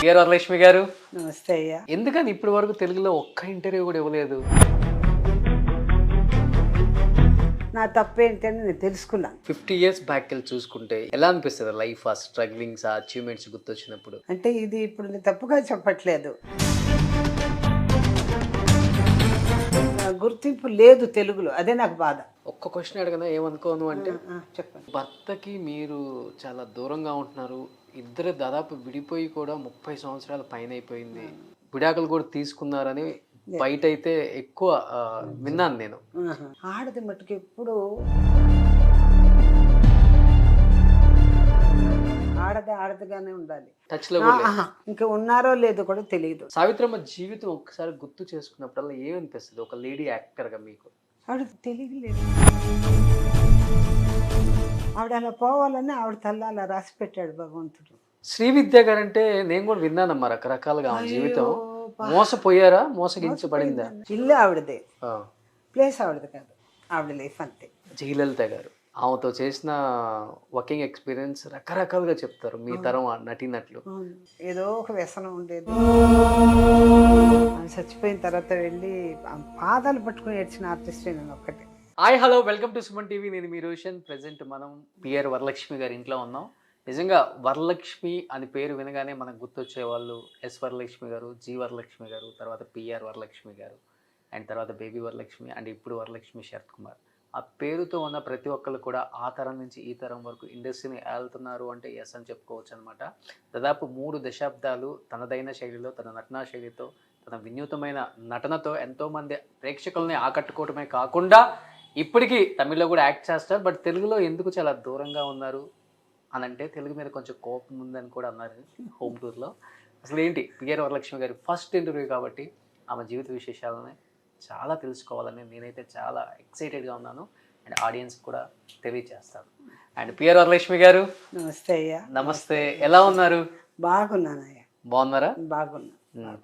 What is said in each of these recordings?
గారు వరలక్ష్మి గారు నమస్తే అయ్యా. ఎందుకని ఇప్పటి వరకు తెలుగులో ఒక్క ఇంటర్వ్యూ కూడా ఇవ్వలేదు? నా తప్పేంటి అని నేను తెలుసుకున్నాను. 50 years బ్యాక్ వెళ్ళి చూసుకుంటే ఎలా అనిపిస్తుంది లైఫ్, ఆ స్ట్రగ్లింగ్స్, ఆ అచీవ్మెంట్స్ గుర్తొచ్చినప్పుడు? అంటే ఇది ఇప్పుడు నేను తప్పుగా చెప్పట్లేదు. గుర్తింపు లేదు తెలుగులో, అదే నాకు బాధ. ఒక్క క్వశ్చన్ అడగనా, ఏమనుకోను అంటే, చెప్పండి. భర్తకి మీరు చాలా దూరంగా ఉంటున్నారు, ఇద్దరు దాదాపు విడిపోయి కూడా 30 సంవత్సరాల పైన అయిపోయింది, విడాకులు కూడా తీసుకున్నారని బయట అయితే ఎక్కువ విన్నాను నేను. ఆడది మటుకు ఎప్పుడు ఆడదిగానే ఉండాలి. టచ్ లో కూడా లేదు. ఇంకా ఉన్నారో లేదో కూడా తెలియదు. సావిత్రమ్మ జీవితం ఒక్కసారి గుర్తు చేసుకున్నప్పుడల్లా ఏమనిపిస్తుంది ఒక లేడీ యాక్టర్ గా మీకు? ఆవిడ తెలియలేదు. ఆవిడ అలా పోవాలని ఆవిడ తల్ల అలా రాసి పెట్టాడు భగవంతుడు. శ్రీ విద్య గారు అంటే నేను కూడా విన్నానమ్మా రకరకాలుగా ఆమె జీవితం. మోసపోయారా, మోసగించబడిందా? ఇల్లు ఆవిడదే, ప్లేస్ ఆవిడది కాదు, ఆవిడ లైఫ్ అంతే. జయలలిత గారు, ఆమెతో చేసిన వర్కింగ్ ఎక్స్పీరియన్స్ రకరకాలుగా చెప్తారు మీ తరం నటీనటులు. ఏదో ఒక వ్యసనం ఉండేది. ఆమె చచ్చిపోయిన తర్వాత వెళ్ళి పాదాలు పట్టుకుని ఏడ్చిన ఆర్టిస్ట్ నేను ఒక్కటే. Hi hello, welcome to Suman TV. నేను మీ రోషన్. ప్రెసెంట్ మనం పిఆర్ వరలక్ష్మి గారి ఇంట్లో ఉన్నాం. నిజంగా వరలక్ష్మి అని పేరు వినగానే మనకు గుర్తొచ్చే వాళ్ళు ఎస్ వరలక్ష్మి గారు, జి వరలక్ష్మి గారు, తర్వాత పిఆర్ వరలక్ష్మి గారు, అండ్ తర్వాత బేబీ వరలక్ష్మి, అండ్ ఇప్పుడు వరలక్ష్మి శరత్ కుమార్. ఆ పేరుతో ఉన్న ప్రతి ఒక్కరు కూడా ఆ తరం నుంచి ఈ తరం వరకు ఇండస్ట్రీని ఏళ్తున్నారు అంటే ఎస్ అని చెప్పుకోవచ్చు అనమాట. దాదాపు 3 దశాబ్దాలు తనదైన శైలిలో, తన నటనా శైలితో, తన వినూతమైన నటనతో ఎంతోమంది ప్రేక్షకుల్ని ఆకట్టుకోవడమే కాకుండా ఇప్పటికీ తమిళ్లో కూడా యాక్ట్ చేస్తారు. బట్ తెలుగులో ఎందుకు చాలా దూరంగా ఉన్నారు అని అంటే తెలుగు మీద కొంచెం కోపం ఉందని కూడా అన్నారు హోమ్ టూర్లో. అసలు ఏంటి పిఆర్ వరలక్ష్మి గారి ఫస్ట్ ఇంటర్వ్యూ కాబట్టి ఆమె జీవిత విశేషాలని చాలా తెలుసుకోవాలని నేనైతే చాలా ఎక్సైటెడ్గా ఉన్నాను, అండ్ ఆడియన్స్ కూడా తెలియజేస్తాను. అండ్ పిఆర్ వరలక్ష్మి గారు నమస్తే అయ్యా. నమస్తే, ఎలా ఉన్నారు? బాగున్నానయ్యా. బాగున్నారా? బాగున్నా.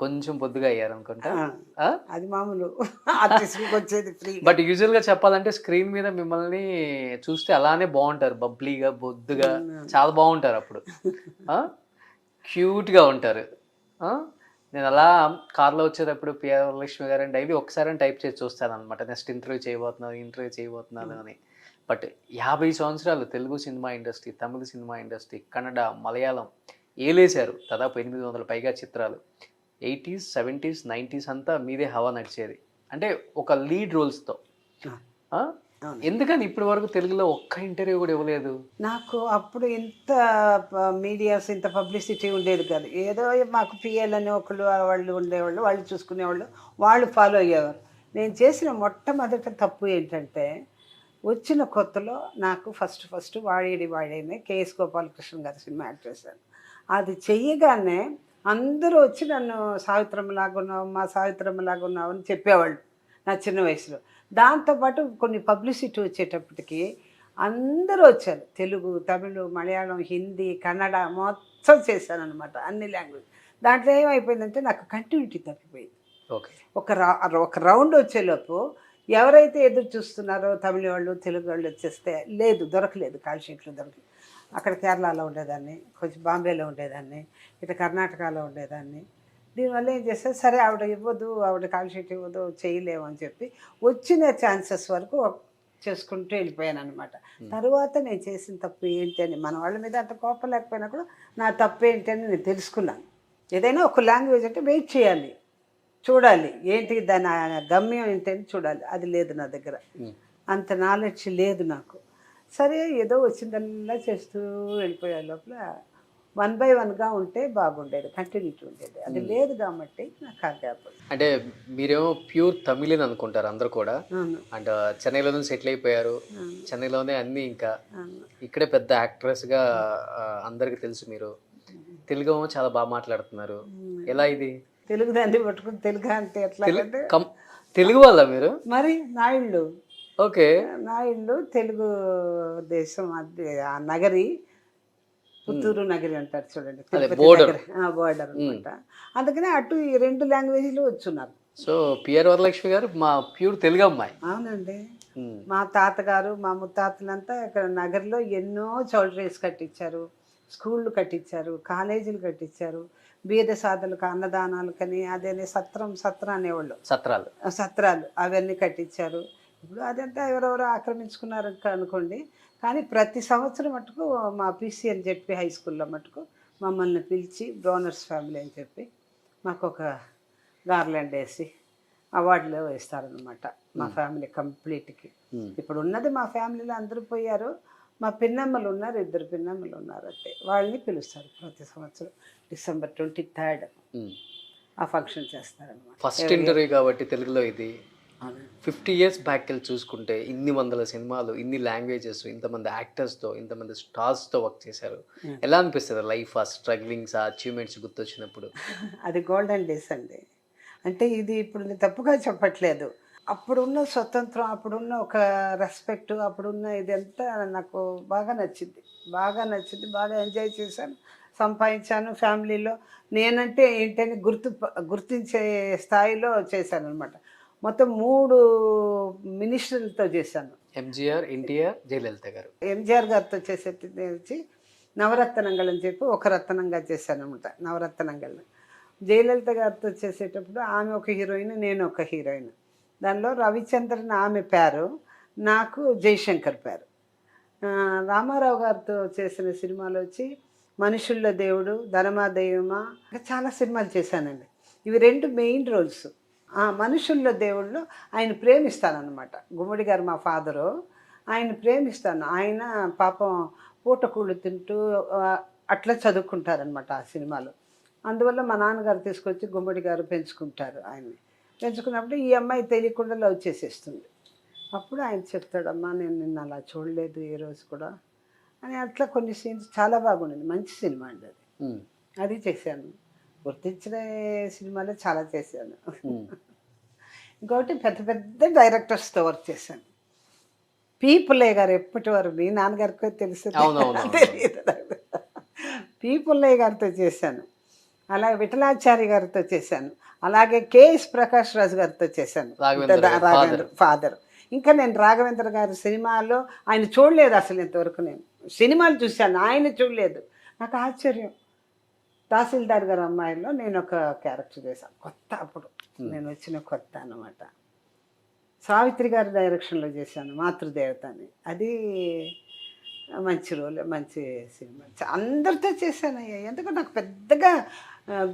కొంచెం పొద్దుగా అయ్యారు అనుకుంటా. అది మామూలు ఆర్టిస్ట్కి వచ్చేది ఫ్రీ. బట్ యూజువల్గా చెప్పాలంటే స్క్రీన్ మీద మిమ్మల్ని చూస్తే అలానే బాగుంటారు, బబ్లీగా, బొద్దుగా, చాలా బాగుంటారు. అప్పుడు క్యూట్గా ఉంటారు. నేను అలా కార్లో వచ్చేటప్పుడు పిఆర్ వరలక్ష్మి గారు అని డైలీ ఒకసారి టైప్ చేసి చూస్తాను అనమాట, నెక్స్ట్ ఇంటర్వ్యూ చేయబోతున్నాను అని. బట్ 50 సంవత్సరాలు తెలుగు సినిమా ఇండస్ట్రీ, తమిళ సినిమా ఇండస్ట్రీ, కన్నడ, మలయాళం ఏలేశారు. దాదాపు 800 పైగా చిత్రాలు. 80s, 70s, 90s అంతా మీదే హవా నడిచేది, అంటే ఒక లీడ్ రోల్స్తో. ఎందుకని ఇప్పటి వరకు తెలుగులో ఒక్క ఇంటర్వ్యూ కూడా ఇవ్వలేదు? నాకు అప్పుడు ఇంత మీడియాస్, ఇంత పబ్లిసిటీ ఉండేది కాదు. ఏదో మాకు పిఎల్ అని ఒకళ్ళు వాళ్ళు ఉండేవాళ్ళు, వాళ్ళు చూసుకునేవాళ్ళు, వాళ్ళు ఫాలో అయ్యేవారు. నేను చేసిన మొట్టమొదటి తప్పు ఏంటంటే, వచ్చిన కొత్తలో నాకు ఫస్ట్ వాడేనే కేఎస్ గోపాలకృష్ణ గారి సినిమా యాక్ట్ చేశాను. అది చెయ్యగానే అందరూ వచ్చి నన్ను సావిత్రమ్మలాగా ఉన్నావు, మా సావిత్రమ్మలాగా ఉన్నావు అని చెప్పేవాళ్ళు నా చిన్న వయసులో. దాంతోపాటు కొన్ని పబ్లిసిటీ వచ్చేటప్పటికి అందరూ వచ్చారు. తెలుగు, తమిళ్, మలయాళం, హిందీ, కన్నడ మొత్తం చేశాను అనమాట, అన్ని లాంగ్వేజ్. దాంట్లో ఏమైపోయిందంటే నాకు కంటిన్యూటీ తప్పిపోయింది. ఓకే, ఒక రౌండ్ వచ్చేలోపు ఎవరైతే ఎదురు చూస్తున్నారో తమిళ వాళ్ళు, తెలుగు వాళ్ళు వచ్చేస్తే దొరకలేదు, కాల్ షీట్లు దొరకలేదు. అక్కడ కేరళలో ఉండేదాన్ని, కొంచెం బాంబేలో ఉండేదాన్ని, ఇటు కర్ణాటకలో ఉండేదాన్ని. దీనివల్ల ఏం చేస్తే సరే ఆవిడ ఇవ్వదు, ఆవిడ కాల్ షీట్ ఇవ్వదు, చేయలేము అని చెప్పి వచ్చిన ఛాన్సెస్ వరకు చేసుకుంటూ వెళ్ళిపోయాను అనమాట. తర్వాత నేను చేసిన తప్పు ఏంటి అని, మన వాళ్ళ మీద అంత కోపం లేకపోయినా కూడా నా తప్పు ఏంటి అని నేను తెలుసుకున్నాను. ఏదైనా ఒక లాంగ్వేజ్ అంటే వెయిట్ చేయాలి, చూడాలి ఏంటి దాని గమ్యం ఏంటని చూడాలి. అది లేదు నా దగ్గర, అంత నాలెడ్జ్ లేదు నాకు. సరే ఏదో వచ్చిందల్లా చేస్తూ వెళ్ళిపోయే లోపల 1 by 1గా ఉంటే బాగుండేది, కంటిన్యూటీ ఉండేది. అది లేదు కాబట్టి నాకు ఆ గ్యాప్. అంటే మీరేమో ప్యూర్ తమిళని అనుకుంటారు అందరు కూడా, అండ్ చెన్నైలోనే సెటిల్ అయిపోయారు, చెన్నైలోనే అన్నీ, ఇంకా ఇక్కడే పెద్ద యాక్ట్రెస్గా అందరికి తెలుసు. మీరు తెలుగు ఏమో చాలా బాగా మాట్లాడుతున్నారు, ఎలా ఇది? తెలుగు దాన్ని పట్టుకుని తెలుగు అంటే ఎట్లా? తెలుగు వాళ్ళ మీరు? మరి నా ఇల్లు, ఓకే, నా ఇల్లు తెలుగు దేశం, అది ఆ నగరి పుత్తూరు నగరి అంటారు చూడండి, బోర్డర్ అనమాట. అందుకనే అటు ఈ 2 లాంగ్వేజ్లు వచ్చున్నారు. సో పిఆర్ వరలక్ష్మి గారు మా ప్యూర్ తెలుగు అమ్మాయి. అవునండి. మా తాతగారు, మా ముత్తాతలంతా ఇక్కడ నగర్లో ఎన్నో చౌల్ట్రీస్ కట్టించారు, స్కూళ్ళు కట్టించారు, కాలేజీలు కట్టించారు, బీద సాధులకు అన్నదానాలకని అదేనే సత్రం అనేవాళ్ళు, సత్రాలు. సత్రాలు అవన్నీ కట్టించారు. ఇప్పుడు అదంతా ఎవరెవరో ఆక్రమించుకున్నారు అనుకోండి. కానీ ప్రతి సంవత్సరం మటుకు మా పీసీఎన్ జెడ్పీ హై స్కూల్లో మటుకు మమ్మల్ని పిలిచి బ్రోనర్స్ ఫ్యామిలీ అని చెప్పి మాకు ఒక గార్లాండ్ వేసి అవార్డులు ఇస్తారనమాట మా ఫ్యామిలీ కంప్లీట్కి. ఇప్పుడు ఉన్నది మా ఫ్యామిలీలో అందరూ పోయారు. మా పిన్నమ్మలు ఉన్నారు, 2 పిన్నమ్మలు ఉన్నారు అంటే వాళ్ళని పిలుస్తారు ప్రతి సంవత్సరం December 23rd ఆ ఫంక్షన్ చేస్తారనమాట. ఫస్ట్ ఇంటర్వ్యూ కాబట్టి తెలుగులో ఇది. 50 years బ్యాక్ వెళ్ళి చూసుకుంటే ఇన్ని వందల సినిమాలు, ఇన్ని లాంగ్వేజెస్, ఇంతమంది యాక్టర్స్తో, ఇంతమంది స్టార్స్తో వర్క్ చేశారు. ఎలా అనిపిస్తుంది లైఫ్, ఆ స్ట్రగ్లింగ్స్, ఆ అచీవ్మెంట్స్ గుర్తొచ్చినప్పుడు? అది గోల్డెన్ డేస్ అండి. అంటే ఇది ఇప్పుడు నేను తప్పుగా చెప్పట్లేదు. అప్పుడున్న స్వతంత్రం, అప్పుడున్న ఒక రెస్పెక్ట్, అప్పుడున్న ఇదంతా నాకు బాగా నచ్చింది, బాగా ఎంజాయ్ చేశాను, సంపాదించాను. ఫ్యామిలీలో నేనంటే ఏంటని గుర్తించే స్థాయిలో చేశాను అనమాట. మొత్తం 3 మినిస్టర్లతో చేశాను. ఎంజీఆర్, ఎన్టీఆర్, జయలలిత గారు. ఎంజీఆర్ గారితో చేసేది నవరత్నంగల్ అని చెప్పి ఒక రత్నంగా చేశాను అనమాట, నవరత్నంగల్. జయలలిత గారితో చేసేటప్పుడు ఆమె ఒక హీరోయిన్, నేను ఒక హీరోయిన్. దానిలో రవిచంద్రన్ ఆమె పేరు, నాకు జయశంకర్ పేరు. రామారావు గారితో చేసిన సినిమాలు వచ్చి మనుషుల్లో దేవుడు, ధనమా దైవమా, ఇంకా చాలా సినిమాలు చేశానండి. ఇవి 2 మెయిన్ రోల్స్. మనుషుల్లో దేవుళ్ళు ఆయన ప్రేమిస్తానన్నమాట. గుమ్మడి గారు మా ఫాదరు, ఆయన ప్రేమిస్తాను. ఆయన పాపం పూటకూళ్ళు తింటూ అట్లా చదువుకుంటారనమాట ఆ సినిమాలో. అందువల్ల మా నాన్నగారు తీసుకొచ్చి గుమ్మడి గారు పెంచుకుంటారు ఆయన్ని. పెంచుకున్నప్పుడు ఈ అమ్మాయి తెలియకుండా లవ్ చేసేస్తుంది. అప్పుడు ఆయన చెప్తాడమ్మా నేను నిన్ను అలా చూడలేదు ఏ రోజు కూడా అని. అట్లా కొన్ని సీన్స్ చాలా బాగుండింది. మంచి సినిమా అండి అది. అది చేశాను. గుర్తించిన సినిమాలో చాలా చేశాను. ఇంకొకటి పెద్ద పెద్ద డైరెక్టర్స్తో వర్క్ చేశాను. పీపుల్లయ్య గారు ఎప్పటి వరకు మీ నాన్నగారికి తెలుసు తెలియదు. పీపుల్లయ్య గారితో చేశాను, అలాగే విఠలాచారి గారితో చేశాను, అలాగే కేఎస్ ప్రకాష్ రాజు గారితో చేశాను, రాఘవేంద్ర ఫాదర్. ఇంకా నేను రాఘవేంద్ర గారి సినిమాలో ఆయన చూడలేదు అసలు ఇంతవరకు. నేను సినిమాలు చూశాను, ఆయన చూడలేదు. నాకు ఆశ్చర్యం. తహసీల్దార్ గారి అమ్మాయిలో నేను ఒక క్యారెక్టర్ చేశాను, కొత్త. అప్పుడు నేను వచ్చిన కొత్త అన్నమాట. సావిత్రి గారి డైరెక్షన్లో చేశాను మాతృదేవత అని. అది మంచి రోల్, మంచి సినిమా. అందరితో చేశాను. ఎందుకంటే నాకు పెద్దగా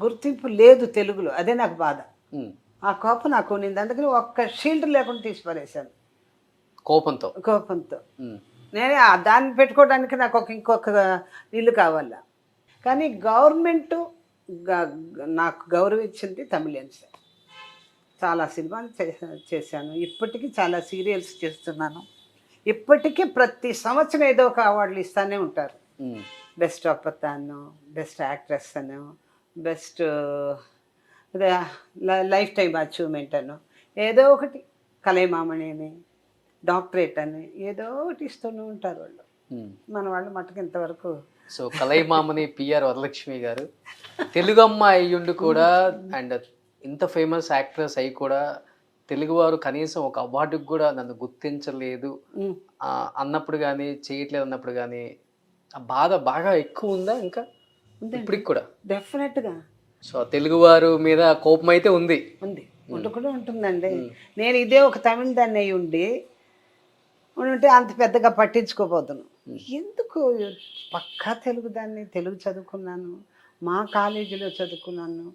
గుర్తింపు లేదు తెలుగులో, అదే నాకు బాధ. ఆ కోపం నాకు ఉన్నింది. అందుకని ఒక్క షీల్డ్ లేకుండా తీసి పారేశాను కోపంతో. నేనే దాన్ని పెట్టుకోవడానికి నాకు ఇంకొక ఇల్లు కావాలా. కానీ గవర్నమెంట్ నాకు గౌరవించింది తమిళియన్స్. చాలా సినిమాలు చేశాను. ఇప్పటికీ చాలా సీరియల్స్ చేస్తున్నాను. ఇప్పటికీ ప్రతి సంవత్సరం ఏదో ఒక అవార్డులు ఇస్తూనే ఉంటారు. బెస్ట్ ఆపత్ అను, బెస్ట్ యాక్ట్రెస్ అను, బెస్ట్ లైఫ్ టైం అచీవ్మెంట్ అను, ఏదో ఒకటి, కలైమామణి అని, డాక్టరేట్ అని, ఏదో ఒకటి ఇస్తూనే ఉంటారు వాళ్ళు. మన వాళ్ళు మటుకు ఇంతవరకు. సో కలైమామణి పిఆర్ వరలక్ష్మి గారు తెలుగు అమ్మాయి అయ్యుండి కూడా, అండ్ ఇంత ఫేమస్ యాక్ట్రెస్ అయ్యి కూడా తెలుగువారు కనీసం ఒక అవార్డుకి కూడా నన్ను గుర్తించలేదు అన్నప్పుడు కానీ, చేయట్లేదు అన్నప్పుడు కానీ ఆ బాధ బాగా ఎక్కువ ఉందా ఇంకా ఇప్పటికి కూడా? డెఫినెట్గా. సో తెలుగువారు మీద కోపం అయితే ఉంది కూడా ఉంటుందండి. నేను ఇదే ఒక తమిళ దాన్ని అయి ఉంటే అంత పెద్దగా పట్టించుకోపోతున్నాను. ఎందుకు పక్కా తెలుగు దాన్ని, తెలుగు చదువుకున్నాను, మా కాలేజీలో చదువుకున్నాను,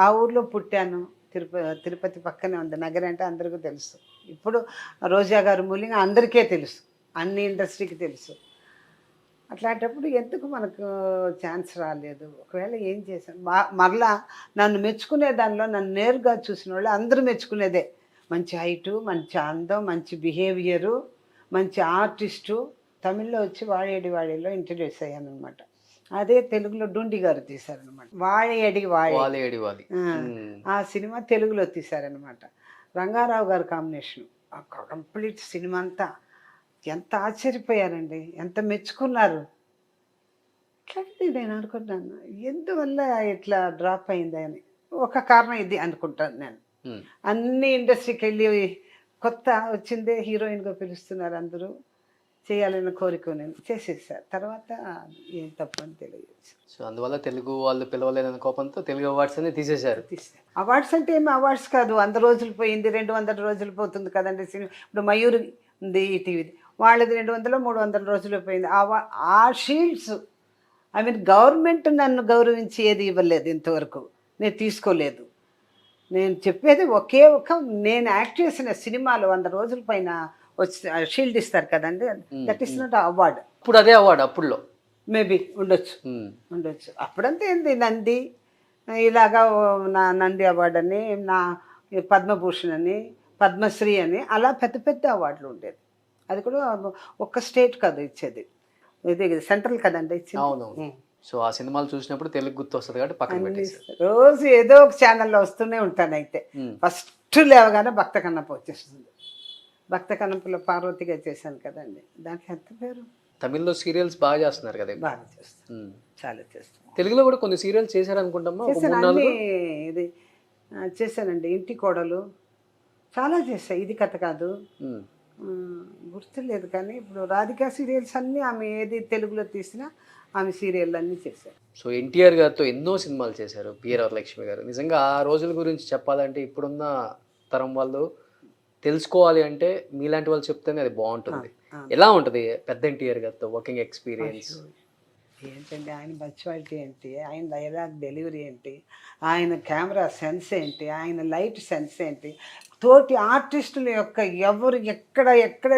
ఆ ఊర్లో పుట్టాను. తిరుపతి పక్కనే ఉంది నగరం అంటే అందరికీ తెలుసు. ఇప్పుడు రోజా గారు మూలిగా అందరికీ తెలుసు, అన్ని ఇండస్ట్రీకి తెలుసు. అట్లాంటప్పుడు ఎందుకు మనకు ఛాన్స్ రాలేదు? ఒకవేళ ఏం చేశాను, మరలా నన్ను మెచ్చుకునే దానిలో నన్ను నేరుగా చూసిన వాళ్ళు అందరూ మెచ్చుకునేదే. మంచి హైటు, మంచి అందం, మంచి బిహేవియరు, మంచి ఆర్టిస్టు. తమిళ్లో వచ్చి వాడేడిలో ఇంట్రడ్యూస్ అయ్యాను అనమాట. అదే తెలుగులో డుండి గారు తీశారనమాట, వాడేడి ఆ సినిమా తెలుగులో తీశారనమాట. రంగారావు గారి కాంబినేషన్, కంప్లీట్ సినిమా అంతా ఎంత ఆశ్చర్యపోయారండి, ఎంత మెచ్చుకున్నారు. ఇట్లాంటిది నేను అనుకున్నాను, ఎందువల్ల ఇట్లా డ్రాప్ అయింది అని. ఒక కారణం ఇది అనుకుంటాను నేను. అన్ని ఇండస్ట్రీకి వెళ్ళి కొత్త వచ్చిందే హీరోయిన్గా పిలుస్తున్నారు అందరూ, చేయాలన్న కోరిక నేను చేసేసాను. తర్వాత ఏం తప్పని తెలియదు. సో అందువల్ల తెలుగు వాళ్ళు పిలవలేదన్న కోపంతో తెలుగు అవార్డ్స్ అన్ని తీసేశారు. తీసాను. అవార్డ్స్ అంటే ఏమి అవార్డ్స్ కాదు, 100 రోజులు పోయింది, 200 రోజులు పోతుంది కదండి సినిమా. ఇప్పుడు మయూరి ఉంది ఈటీవీది, వాళ్ళది 200 300 రోజులు పోయింది. ఆ షీల్డ్స్ ఐ మీన్ గవర్నమెంట్ నన్ను గౌరవించి ఏది ఇవ్వలేదు ఇంతవరకు, నేను తీసుకోలేదు. నేను చెప్పేది ఒకే నేను యాక్ట్ చేసిన సినిమాలు 100 రోజుల పైన వచ్చి షీల్డ్ ఇస్తారు కదండి, దట్ ఈస్ నాట్ అవార్డ్. ఇప్పుడు అదే అవార్డు అప్పుడులో మేబీ ఉండొచ్చు. అప్పుడంతా ఏంది నంది ఇలాగా నా నంది అవార్డు అని, నా పద్మభూషణ్ అని, పద్మశ్రీ అని, అలా పెద్ద పెద్ద అవార్డులు ఉండేది. అది కూడా ఒక్క స్టేట్ కాదు ఇచ్చేది, ఇది సెంట్రల్ కదండి ఇచ్చింది. అవునవును. సో ఆ సినిమాలు చూసినప్పుడు తెలుగు గుర్తు వస్తుంది కాబట్టి పక్కన పెట్టేశారు. రోజు ఏదో ఒక ఛానల్లో వస్తూనే ఉంటాను. అయితే ఫస్ట్ లేవగానే భక్త కన్నప్ప వచ్చేస్తుంది. భక్త కన్నప్పలో పార్వతిగా చేశాను కదండి, దానికి ఎంత పేరు. తమిళ్లో సీరియల్స్ బాగా చేస్తున్నారు కదా. బాగా చేస్తాను, చాలా చేస్తాను. తెలుగులో కూడా కొన్ని సీరియల్స్ చేశారు అనుకుంటామా? చేశాను అన్నీ. ఇది చేశానండి, ఇంటి కోడలు చాలా చేశాను. ఇది కథ కాదు, గుర్తులేదు. కానీ ఇప్పుడు రాధికా సీరియల్స్ అన్నీ ఆమె ఏది తెలుగులో తీసినా ఆమె సీరియల్ అన్నీ చేశారు. సో ఎన్టీఆర్ గారితో ఎన్నో సినిమాలు చేశారు పిఆర్ వరలక్ష్మి గారు. నిజంగా ఆ రోజుల గురించి చెప్పాలంటే ఇప్పుడున్న తరం వాళ్ళు తెలుసుకోవాలి అంటే మీలాంటి వాళ్ళు చెప్తేనే అది బాగుంటుంది. ఎలా ఉంటుంది పెద్ద ఎన్టీఆర్ గారితో వర్కింగ్ ఎక్స్పీరియన్స్? ఏంటండి ఆయన పంచువాలిటీ ఏంటి, ఆయన డైలాగ్ డెలివరీ ఏంటి, ఆయన కెమెరా సెన్స్ ఏంటి, ఆయన లైట్ సెన్స్ ఏంటి, తోటి ఆర్టిస్టుల యొక్క ఎవరు ఎక్కడ ఎక్కడ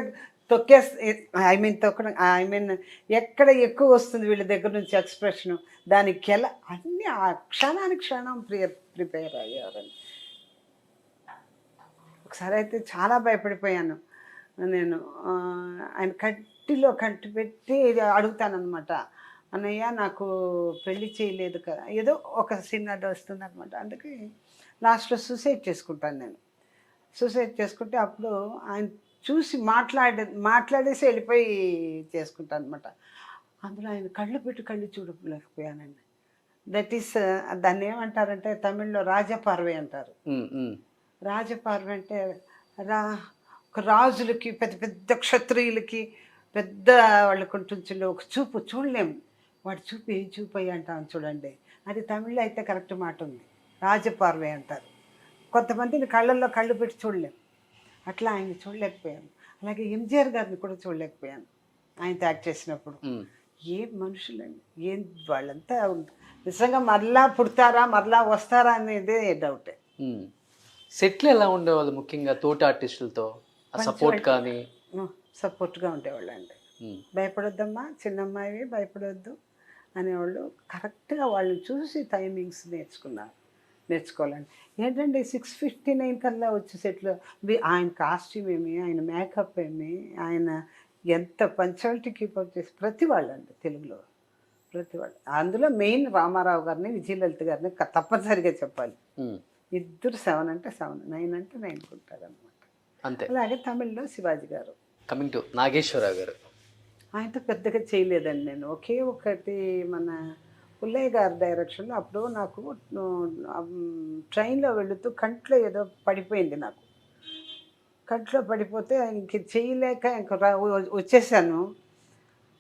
ఎక్కువ వస్తుంది వీళ్ళ దగ్గర నుంచి ఎక్స్ప్రెషను, దానికి ఎలా అన్నీ ఆ క్షణానికి క్షణం ప్రిపేర్ అయ్యారండి. ఒకసారి అయితే చాలా భయపడిపోయాను నేను. ఆయన కంటి పెట్టి అడుగుతానమాట, అన్నయ్య నాకు పెళ్లి చేయలేదు కదా, ఏదో ఒక సినిమా వస్తుంది అనమాట. అందుకే లాస్ట్లో సూసైడ్ చేసుకుంటాను నేను. సూసైడ్ చేసుకుంటే అప్పుడు ఆయన చూసి మాట్లాడేసి వెళ్ళిపోయి చేసుకుంటాను అనమాట. అందులో ఆయన కళ్ళు చూడలేకపోయానండి. దట్ ఈస్ దాన్ని ఏమంటారంటే తమిళ్లో రాజపార్వే అంటారు. రాజపార్వే అంటే ఒక రాజులకి, పెద్ద పెద్ద క్షత్రియులకి, పెద్ద వాళ్ళకు ఉంటుంది ఒక చూపు, చూడలేము. వాడు చూపు ఏం చూపు అయ్యి అంటాం చూడండి, అది తమిళ్లో అయితే కరెక్ట్ మాట ఉంది, రాజపార్వే అంటారు. కొంతమందిని కళ్ళల్లో కళ్ళు పెట్టి చూడలేము, అట్లా ఆయన చూడలేకపోయాను. అలాగే ఎంజిఆర్ గారిని కూడా చూడలేకపోయాను ఆయనతో యాక్ట్ చేసినప్పుడు. ఏం మనుషులండి, ఏం వాళ్ళంతా నిజంగా మరలా పుడతారా మరలా వస్తారా అనేది డౌటే. సెట్లు ఎలా ఉండేవాళ్ళు, ముఖ్యంగా తోటి ఆర్టిస్టులతో సపోర్ట్ కానీ? సపోర్ట్గా ఉండేవాళ్ళు అండి. భయపడొద్దమ్మా, చిన్నమ్మాయి భయపడొద్దు అనేవాళ్ళు. కరెక్ట్గా వాళ్ళని చూసి టైమింగ్స్ నేర్చుకోవాలండి. ఏంటంటే 6:59 కల్లా వచ్చే సెట్లు. ఆయన కాస్ట్యూమ్ ఏమి, ఆయన మేకప్ ఏమి, ఆయన ఎంత పంచాలిటీ కీపప్ చేసి ప్రతి వాళ్ళండి తెలుగులో ప్రతి వాళ్ళు. అందులో మెయిన్ రామారావు గారిని, విజయలలిత గారిని తప్పనిసరిగా చెప్పాలి. ఇద్దరు 7 అంటే 7, 9 అంటే 9 ఉంటారు అనమాట. అంతే. అలాగే తమిళ్లో శివాజీ గారు. కమింగ్ టు నాగేశ్వరరావు గారు, ఆయనతో పెద్దగా చేయలేదండి నేను. ఒకే ఒకటి మన పుల్లయ్య గారి డైరెక్షన్లో అప్పుడు నాకు ట్రైన్లో వెళుతూ కంట్లో ఏదో పడిపోయింది. నాకు కంట్లో పడిపోతే ఇంక చేయలేక ఇంక వచ్చేసాను.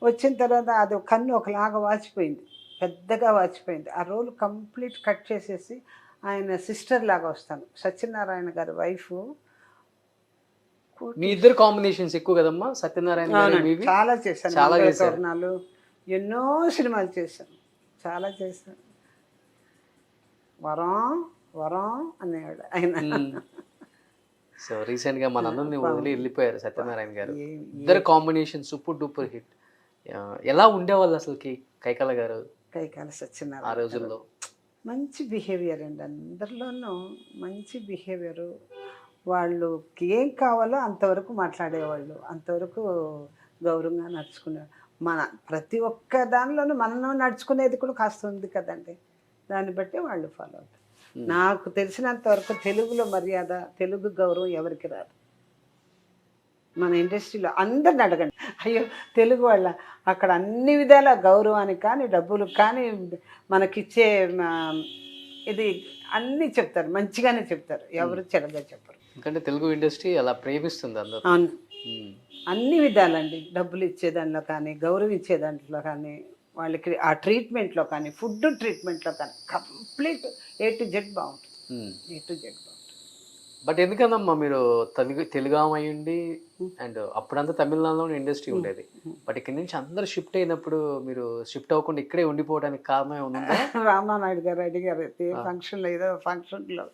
వచ్చిన తర్వాత అది కన్ను ఒకలాగా వాచిపోయింది, పెద్దగా వాచిపోయింది. ఆ రోల్ కంప్లీట్ కట్ చేసేసి ఆయన సిస్టర్ లాగా వస్తాను. సత్యనారాయణ గారి వైఫ్. మీ ఇద్దరు కాంబినేషన్స్ ఎక్కువ కదమ్మా, సత్యనారాయణ గారు. చాలా చేశాను, చాలా తోరణాలు, ఎన్నో సినిమాలు చేశాను, చాలా చేశాను. వరం అనేవాడు ఆయన. సో రీసెంట్ గా మన అందరిని వదిలి వెళ్ళిపోయారు సత్యనారాయణ గారు. ఇద్దరు కాంబినేషన్ సూపర్ డూపర్ హిట్. ఎలా ఉండేవాళ్ళు అసలుకి కైకాల గారు, కైకాల సత్యనారాయణ ఆ రోజుల్లో? మంచి బిహేవియర్ అండి, అందరిలోనూ మంచి బిహేవియరు. వాళ్ళకి ఏం కావాలో అంతవరకు మాట్లాడేవాళ్ళు, అంతవరకు గౌరవంగా నడుచుకునేవాళ్ళు. మన ప్రతి ఒక్క దానిలోనూ మనం నడుచుకునేది కూడా కాస్త ఉంది కదండి, దాన్ని బట్టి వాళ్ళు ఫాలో అవుతారు. నాకు తెలిసినంత వరకు తెలుగులో మర్యాద, తెలుగు గౌరవం ఎవరికి రాదు. మన ఇండస్ట్రీలో అందరిని అడగండి, అయ్యో తెలుగు వాళ్ళ అక్కడ అన్ని విధాల గౌరవానికి కానీ, డబ్బులకు కానీ, మనకిచ్చే ఇది అన్నీ చెప్తారు, మంచిగానే చెప్తారు, ఎవరు చెడగా చెప్పరు. ఎందుకంటే తెలుగు ఇండస్ట్రీ అలా ప్రేమిస్తుంది అందరూ. అవును. అన్ని విధాలండి, డబ్బులు ఇచ్చే దాంట్లో కానీ, గౌరవించే దాంట్లో కానీ, వాళ్ళకి ఆ ట్రీట్మెంట్లో కానీ, ఫుడ్ ట్రీట్మెంట్లో కానీ కంప్లీట్ ఏ టు జెడ్ బాగుంటుంది. ఏ టు జెడ్ బాగుంటుంది. బట్ ఎందుకనమ్మా మీరు తెలుగు ఆమె అయ్యుండి అండ్ అప్పుడంతా తమిళనాడులోనే ఇండస్ట్రీ ఉండేది. బట్ ఇక్కడి నుంచి అందరూ షిఫ్ట్ అయినప్పుడు మీరు షిఫ్ట్ అవ్వకుండా ఇక్కడే ఉండిపోవడానికి కారణం ఏమైనా ఉందా? రామానాయుడు గారు అడిగారు, ఏ ఫంక్షన్లో, ఏదో ఫంక్షన్లో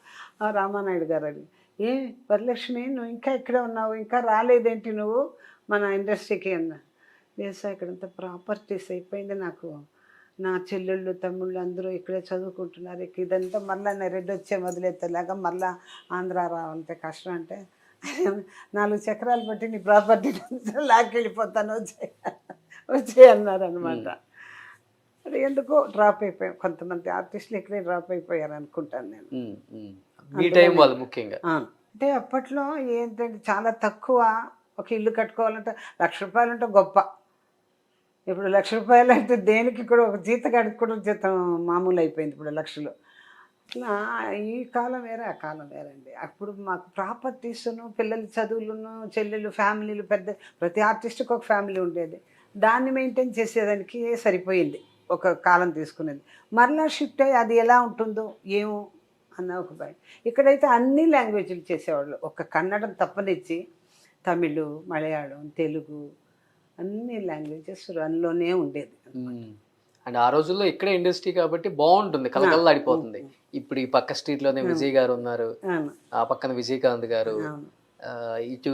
రామానాయుడు గారు అడిగి, ఏ వరలక్ష్మి నువ్వు ఇంకా ఇక్కడే ఉన్నావు, ఇంకా రాలేదేంటి నువ్వు మన ఇండస్ట్రీకి అన్న. లేదు సార్, ఇక్కడంతా ప్రాపర్టీస్ అయిపోయింది నాకు, నా చెల్లెళ్ళు తమ్ముళ్ళు అందరూ ఇక్కడే చదువుకుంటున్నారు, ఇదంతా మళ్ళీ నా రెడ్డి వచ్చే మొదలెత్తేలాగా మళ్ళీ ఆంధ్ర రావాలంటే కష్టం అంటే, 4 చక్రాలు బట్టి నీ ప్రాపర్టీ లాక్కెళ్ళిపోతాను, వచ్చే అన్నారు అనమాట. అది ఎందుకో డ్రాప్ అయిపోయాం, కొంతమంది ఆర్టిస్టులు ఇక్కడే డ్రాప్ అయిపోయారు అనుకుంటాను నేను. మీ టైం వాళ్ళు ముఖ్యంగా. అంటే అప్పట్లో ఏంటంటే చాలా తక్కువ, ఒక ఇల్లు కట్టుకోవాలంటే ₹1,00,000 అంటే గొప్ప. ఇప్పుడు ₹1,00,000 అంటే దేనికి కూడా, ఒక జీతగాడికి కూడా జీతం మామూలు అయిపోయింది ఇప్పుడు లక్షలు. అట్లా ఈ కాలం వేరే ఆ కాలం వేరండి. అప్పుడు మాకు ప్రాపర్టీస్ను, పిల్లల చదువులను, చెల్లెలు ఫ్యామిలీలు, ప్రతి ఆర్టిస్ట్కి ఒక ఫ్యామిలీ ఉండేది, దాన్ని మెయింటైన్ చేసేదానికి సరిపోయింది ఒక కాలం తీసుకునేది. మరలా షిఫ్ట్ అయ్యి అది ఎలా ఉంటుందో ఏమో అన్న ఒక భయం. ఇక్కడైతే అన్ని లాంగ్వేజ్లు చేసేవాళ్ళు, ఒక కన్నడం తప్పనిచ్చి తమిళ్, మలయాళం, తెలుగు అన్ని లాంగ్వేజెస్ రన్లోనే ఉండేది. అండ్ ఆ రోజుల్లో ఇక్కడే ఇండస్ట్రీ కాబట్టి బాగుంటుంది, కలకల్లాడిపోతుంది. ఇప్పుడు ఈ పక్క స్ట్రీట్ లోనే విజయ్ గారు ఉన్నారు, ఆ పక్కన విజయకాంత్ గారు, ఇటు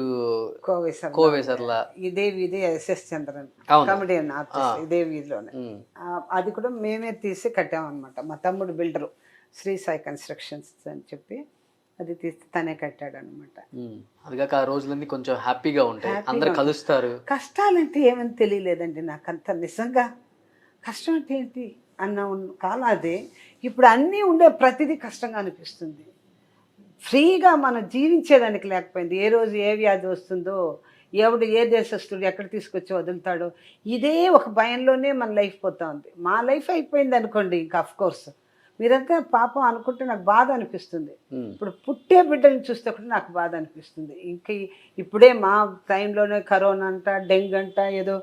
కోవేసర్లా, ఇదే వీధి ఎస్ఎస్ చంద్రన్ కామెడియన్ ఆర్టిస్ట్, ఇదే వీధిలోనే. అది కూడా మేమే తీసి కట్టామన్నమాట. మా తమ్ముడు బిల్డరు శ్రీ సాయి కన్స్ట్రక్షన్స్ అని చెప్పి అది తీసి తనే కట్టాడు అనమాట. అదిగాక ఆ రోజులన్నీ కొంచెం హ్యాపీగా ఉంటాయి, అందరు కలుస్తారు. కష్టాలంటే ఏమని తెలియలేదండి నాకంత, నిజంగా కష్టం అంటే ఏంటి అన్న కాలం అదే. ఇప్పుడు అన్నీ ఉండే ప్రతిదీ కష్టంగా అనిపిస్తుంది. ఫ్రీగా మనం జీవించేదానికి లేకపోయింది. ఏ రోజు ఏ వ్యాధి వస్తుందో, ఎవడు ఏ దేశస్తుడు ఎక్కడ తీసుకొచ్చి వదులుతాడో, ఇదే ఒక భయంలోనే మన లైఫ్ పోతా ఉంది. మా లైఫ్ అయిపోయింది అనుకోండి, ఇంకా అఫ్కోర్స్ మీరంతా పాపం అనుకుంటే నాకు బాధ అనిపిస్తుంది. ఇప్పుడు పుట్టే బిడ్డలను చూస్తే కూడా నాకు బాధ అనిపిస్తుంది. ఇంక ఇప్పుడే మా టైంలోనే కరోనా అంట, డెంగ్ అంట, ఏదో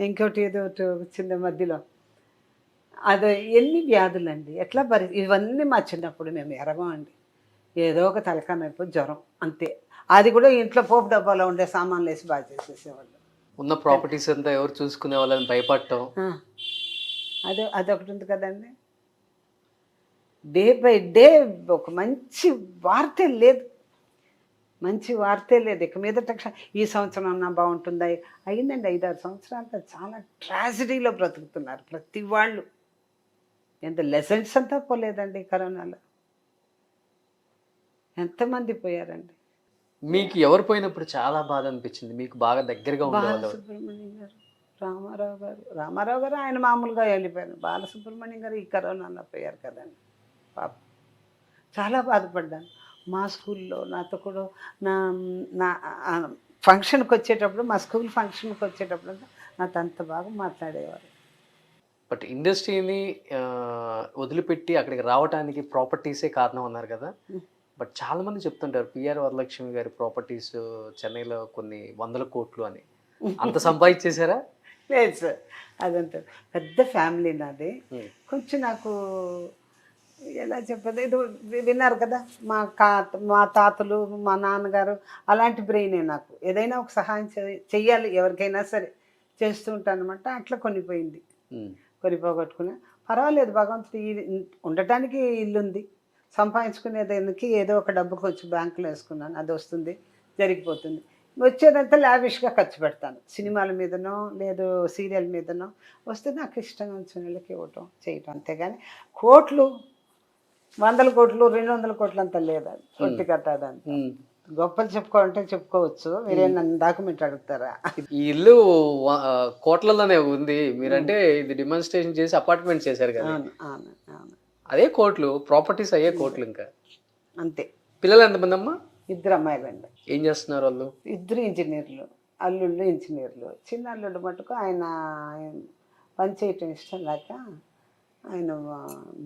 ఇంకోటి ఏదో వచ్చింది మధ్యలో, అది ఎన్ని వ్యాధులండి, ఎట్లా ఇవన్నీ మా చిన్నప్పుడు మేము ఎరగమండి. ఏదో ఒక తలకాయ నొప్పి, జ్వరం, అంతే. అది కూడా ఇంట్లో పోపు డబ్బాలో ఉండే సామాన్లు వేసి బాగా చేసేసేవాళ్ళు. ఉన్న ప్రాపర్టీస్ అంతా ఎవరు చూసుకునే వాళ్ళని భయపడటం, అదొకటి ఉంది కదండి. డే బై డే ఒక మంచి వార్తే లేదు, మంచి వార్తే లేదు. ఇక మీదట ఈ సంవత్సరం అన్నా బాగుంటుందా, అయిందండి 5-6 సంవత్సరాలుగా చాలా ట్రాజడీలో బ్రతుకుతున్నారు ప్రతి వాళ్ళు. ఎంత లెసన్స్ అంతా పోలేదండి కరోనాలో, ఎంతమంది పోయారండి. మీకు ఎవరు పోయినప్పుడు చాలా బాధ అనిపించింది, మీకు బాగా దగ్గరగా ఉండేవాళ్ళు? బాలసుబ్రహ్మణ్యం గారు, రామారావు గారు ఆయన మామూలుగా వెళ్ళిపోయారు. బాలసుబ్రహ్మణ్యం గారు ఈ కరోనాలో పోయారు కదండి, పాప చాలా బాధపడ్డాను. మా స్కూల్లో నాతో కూడా నా ఫంక్షన్కి వచ్చేటప్పుడు, మా స్కూల్ ఫంక్షన్కి వచ్చేటప్పుడు నాతో అంత బాగా మాట్లాడేవారు. బట్ ఇండస్ట్రీని వదిలిపెట్టి అక్కడికి రావడానికి ప్రాపర్టీసే కారణం అన్నారు కదా. బట్ చాలామంది చెప్తుంటారు పిఆర్ వరలక్ష్మి గారి ప్రాపర్టీస్ చెన్నైలో కొన్ని 100 కోట్లు అని. అంత సంపాదించేశారా? లేదు సార్, అదంతా పెద్ద ఫ్యామిలీ నాది. కొంచెం నాకు ఎలా చెప్పదు, ఇది విన్నారు కదా, మా తాతలు, మా నాన్నగారు అలాంటి బ్రెయినే నాకు. ఏదైనా ఒక సహాయం చెయ్యాలి ఎవరికైనా సరే చేస్తూ ఉంటాను అనమాట. అట్లా కొనిపోయింది, కొనిపోగొట్టుకున్నా. పర్వాలేదు, భగవంతుడు ఉండటానికి ఇల్లుంది, సంపాదించుకునేదానికి ఏదో ఒక డబ్బు కొంచెం బ్యాంకులో వేసుకున్నాను, అది వస్తుంది, జరిగిపోతుంది. వచ్చేదంతా లావిష్గా ఖర్చు పెడతాను, సినిమాల మీదనో లేదు సీరియల్ మీదనో వస్తే నాకు ఇష్టంగా వచ్చిన వాళ్ళకి ఇవ్వటం చేయటం, అంతేగాని కోట్లు 100 కోట్లు 200 కోట్లు అంతా లేదా ఒట్టి కట్టాదని. గొప్పలు చెప్పుకోవాలంటే చెప్పుకోవచ్చు, మీరే నన్ను డాక్యుమెంట్ అడుగుతారా? ఈ ఇల్లు కోట్లలోనే ఉంది, మీరంటే ఇది డిమాన్స్ట్రేషన్ చేసి అపార్ట్మెంట్ చేశారు కదా. అదే కోట్లు, ప్రాపర్టీస్ అయ్యే కోట్లు. ఇంకా అంతే. పిల్లలు ఎంతమంది అమ్మా? 2 అమ్మాయిలండి. ఏం చేస్తున్నారు వాళ్ళు? 2 ఇంజనీర్లు, అల్లుళ్ళు ఇంజనీర్లు. చిన్న అల్లుడు మటుకు ఆయన పని చేయటం ఇష్టం లేక ఆయన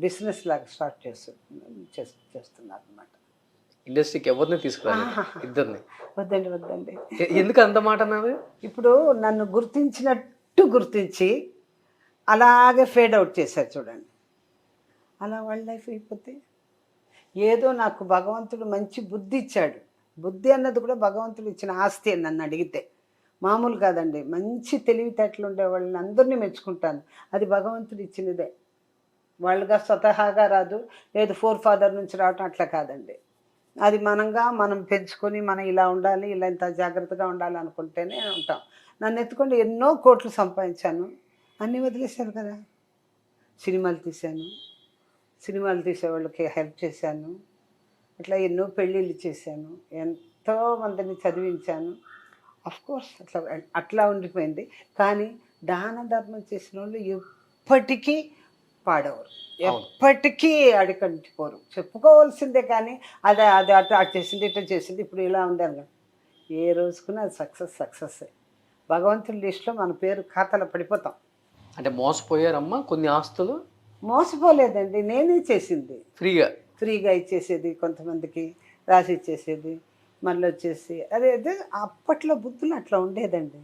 బిజినెస్ లాగా స్టార్ట్ చేస్తున్నారు అనమాట. ఇండస్ట్రీకి ఎవరిని తీసుకురాలేదు, ఇద్దరిని. వద్దండి వద్దండి. ఎందుకు అంత మాట అన్నది? ఇప్పుడు నన్ను గుర్తించినట్టు గుర్తించి అలాగే ఫేడ్ అవుట్ చేశారు చూడండి. అలా వాళ్ళ లైఫ్ అయిపోతే ఏదో నాకు భగవంతుడు మంచి బుద్ధి ఇచ్చాడు. బుద్ధి అన్నది కూడా భగవంతుడు ఇచ్చిన ఆస్తి అని నన్ను అడిగితే మామూలు కాదండి. మంచి తెలివితేటలు ఉండే వాళ్ళని అందరినీ మెచ్చుకుంటాను. అది భగవంతుడు ఇచ్చినదే. వాళ్ళుగా స్వతహాగా రాదు, లేదు ఫోర్ ఫాదర్ నుంచి రావటం అట్లా కాదండి. అది మనం పెంచుకొని మనం ఇలా ఉండాలి, ఇలా ఇంత జాగ్రత్తగా ఉండాలి అనుకుంటేనే ఉంటాం. నన్ను ఎత్తుకొని ఎన్నో కోట్లు సంపాదించాను, అన్నీ వదిలేశారు కదా. సినిమాలు తీశాను, సినిమాలు తీసేవాళ్ళకి హెల్ప్ చేశాను, అట్లా ఎన్నో పెళ్ళిళ్ళు చేశాను, ఎంతో మందిని చదివించాను. కోర్స్ అట్లా అట్లా ఉండిపోయింది. కానీ దాన ధర్మం చేసిన వాళ్ళు ఎప్పటికీ పాడవరు, ఎప్పటికీ అడికంటిపోరు. చెప్పుకోవాల్సిందే కానీ అది అది అటు అటు చేసింది ఇటు చేసింది ఇప్పుడు ఇలా ఉంది అని ఏ రోజుకున్నా అది సక్సెస్. భగవంతుడి లిస్టులో మన పేరు ఖాతాలో పడిపోతాం. అంటే మోసపోయారమ్మా కొన్ని ఆస్తులు? మోసపోలేదండి, నేనే చేసింది. ఫ్రీగా ఇచ్చేసేది, కొంతమందికి రాసి ఇచ్చేసేది, మళ్ళీ వచ్చేసి అదే అప్పట్లో బుద్ధులు అట్లా ఉండేదండి.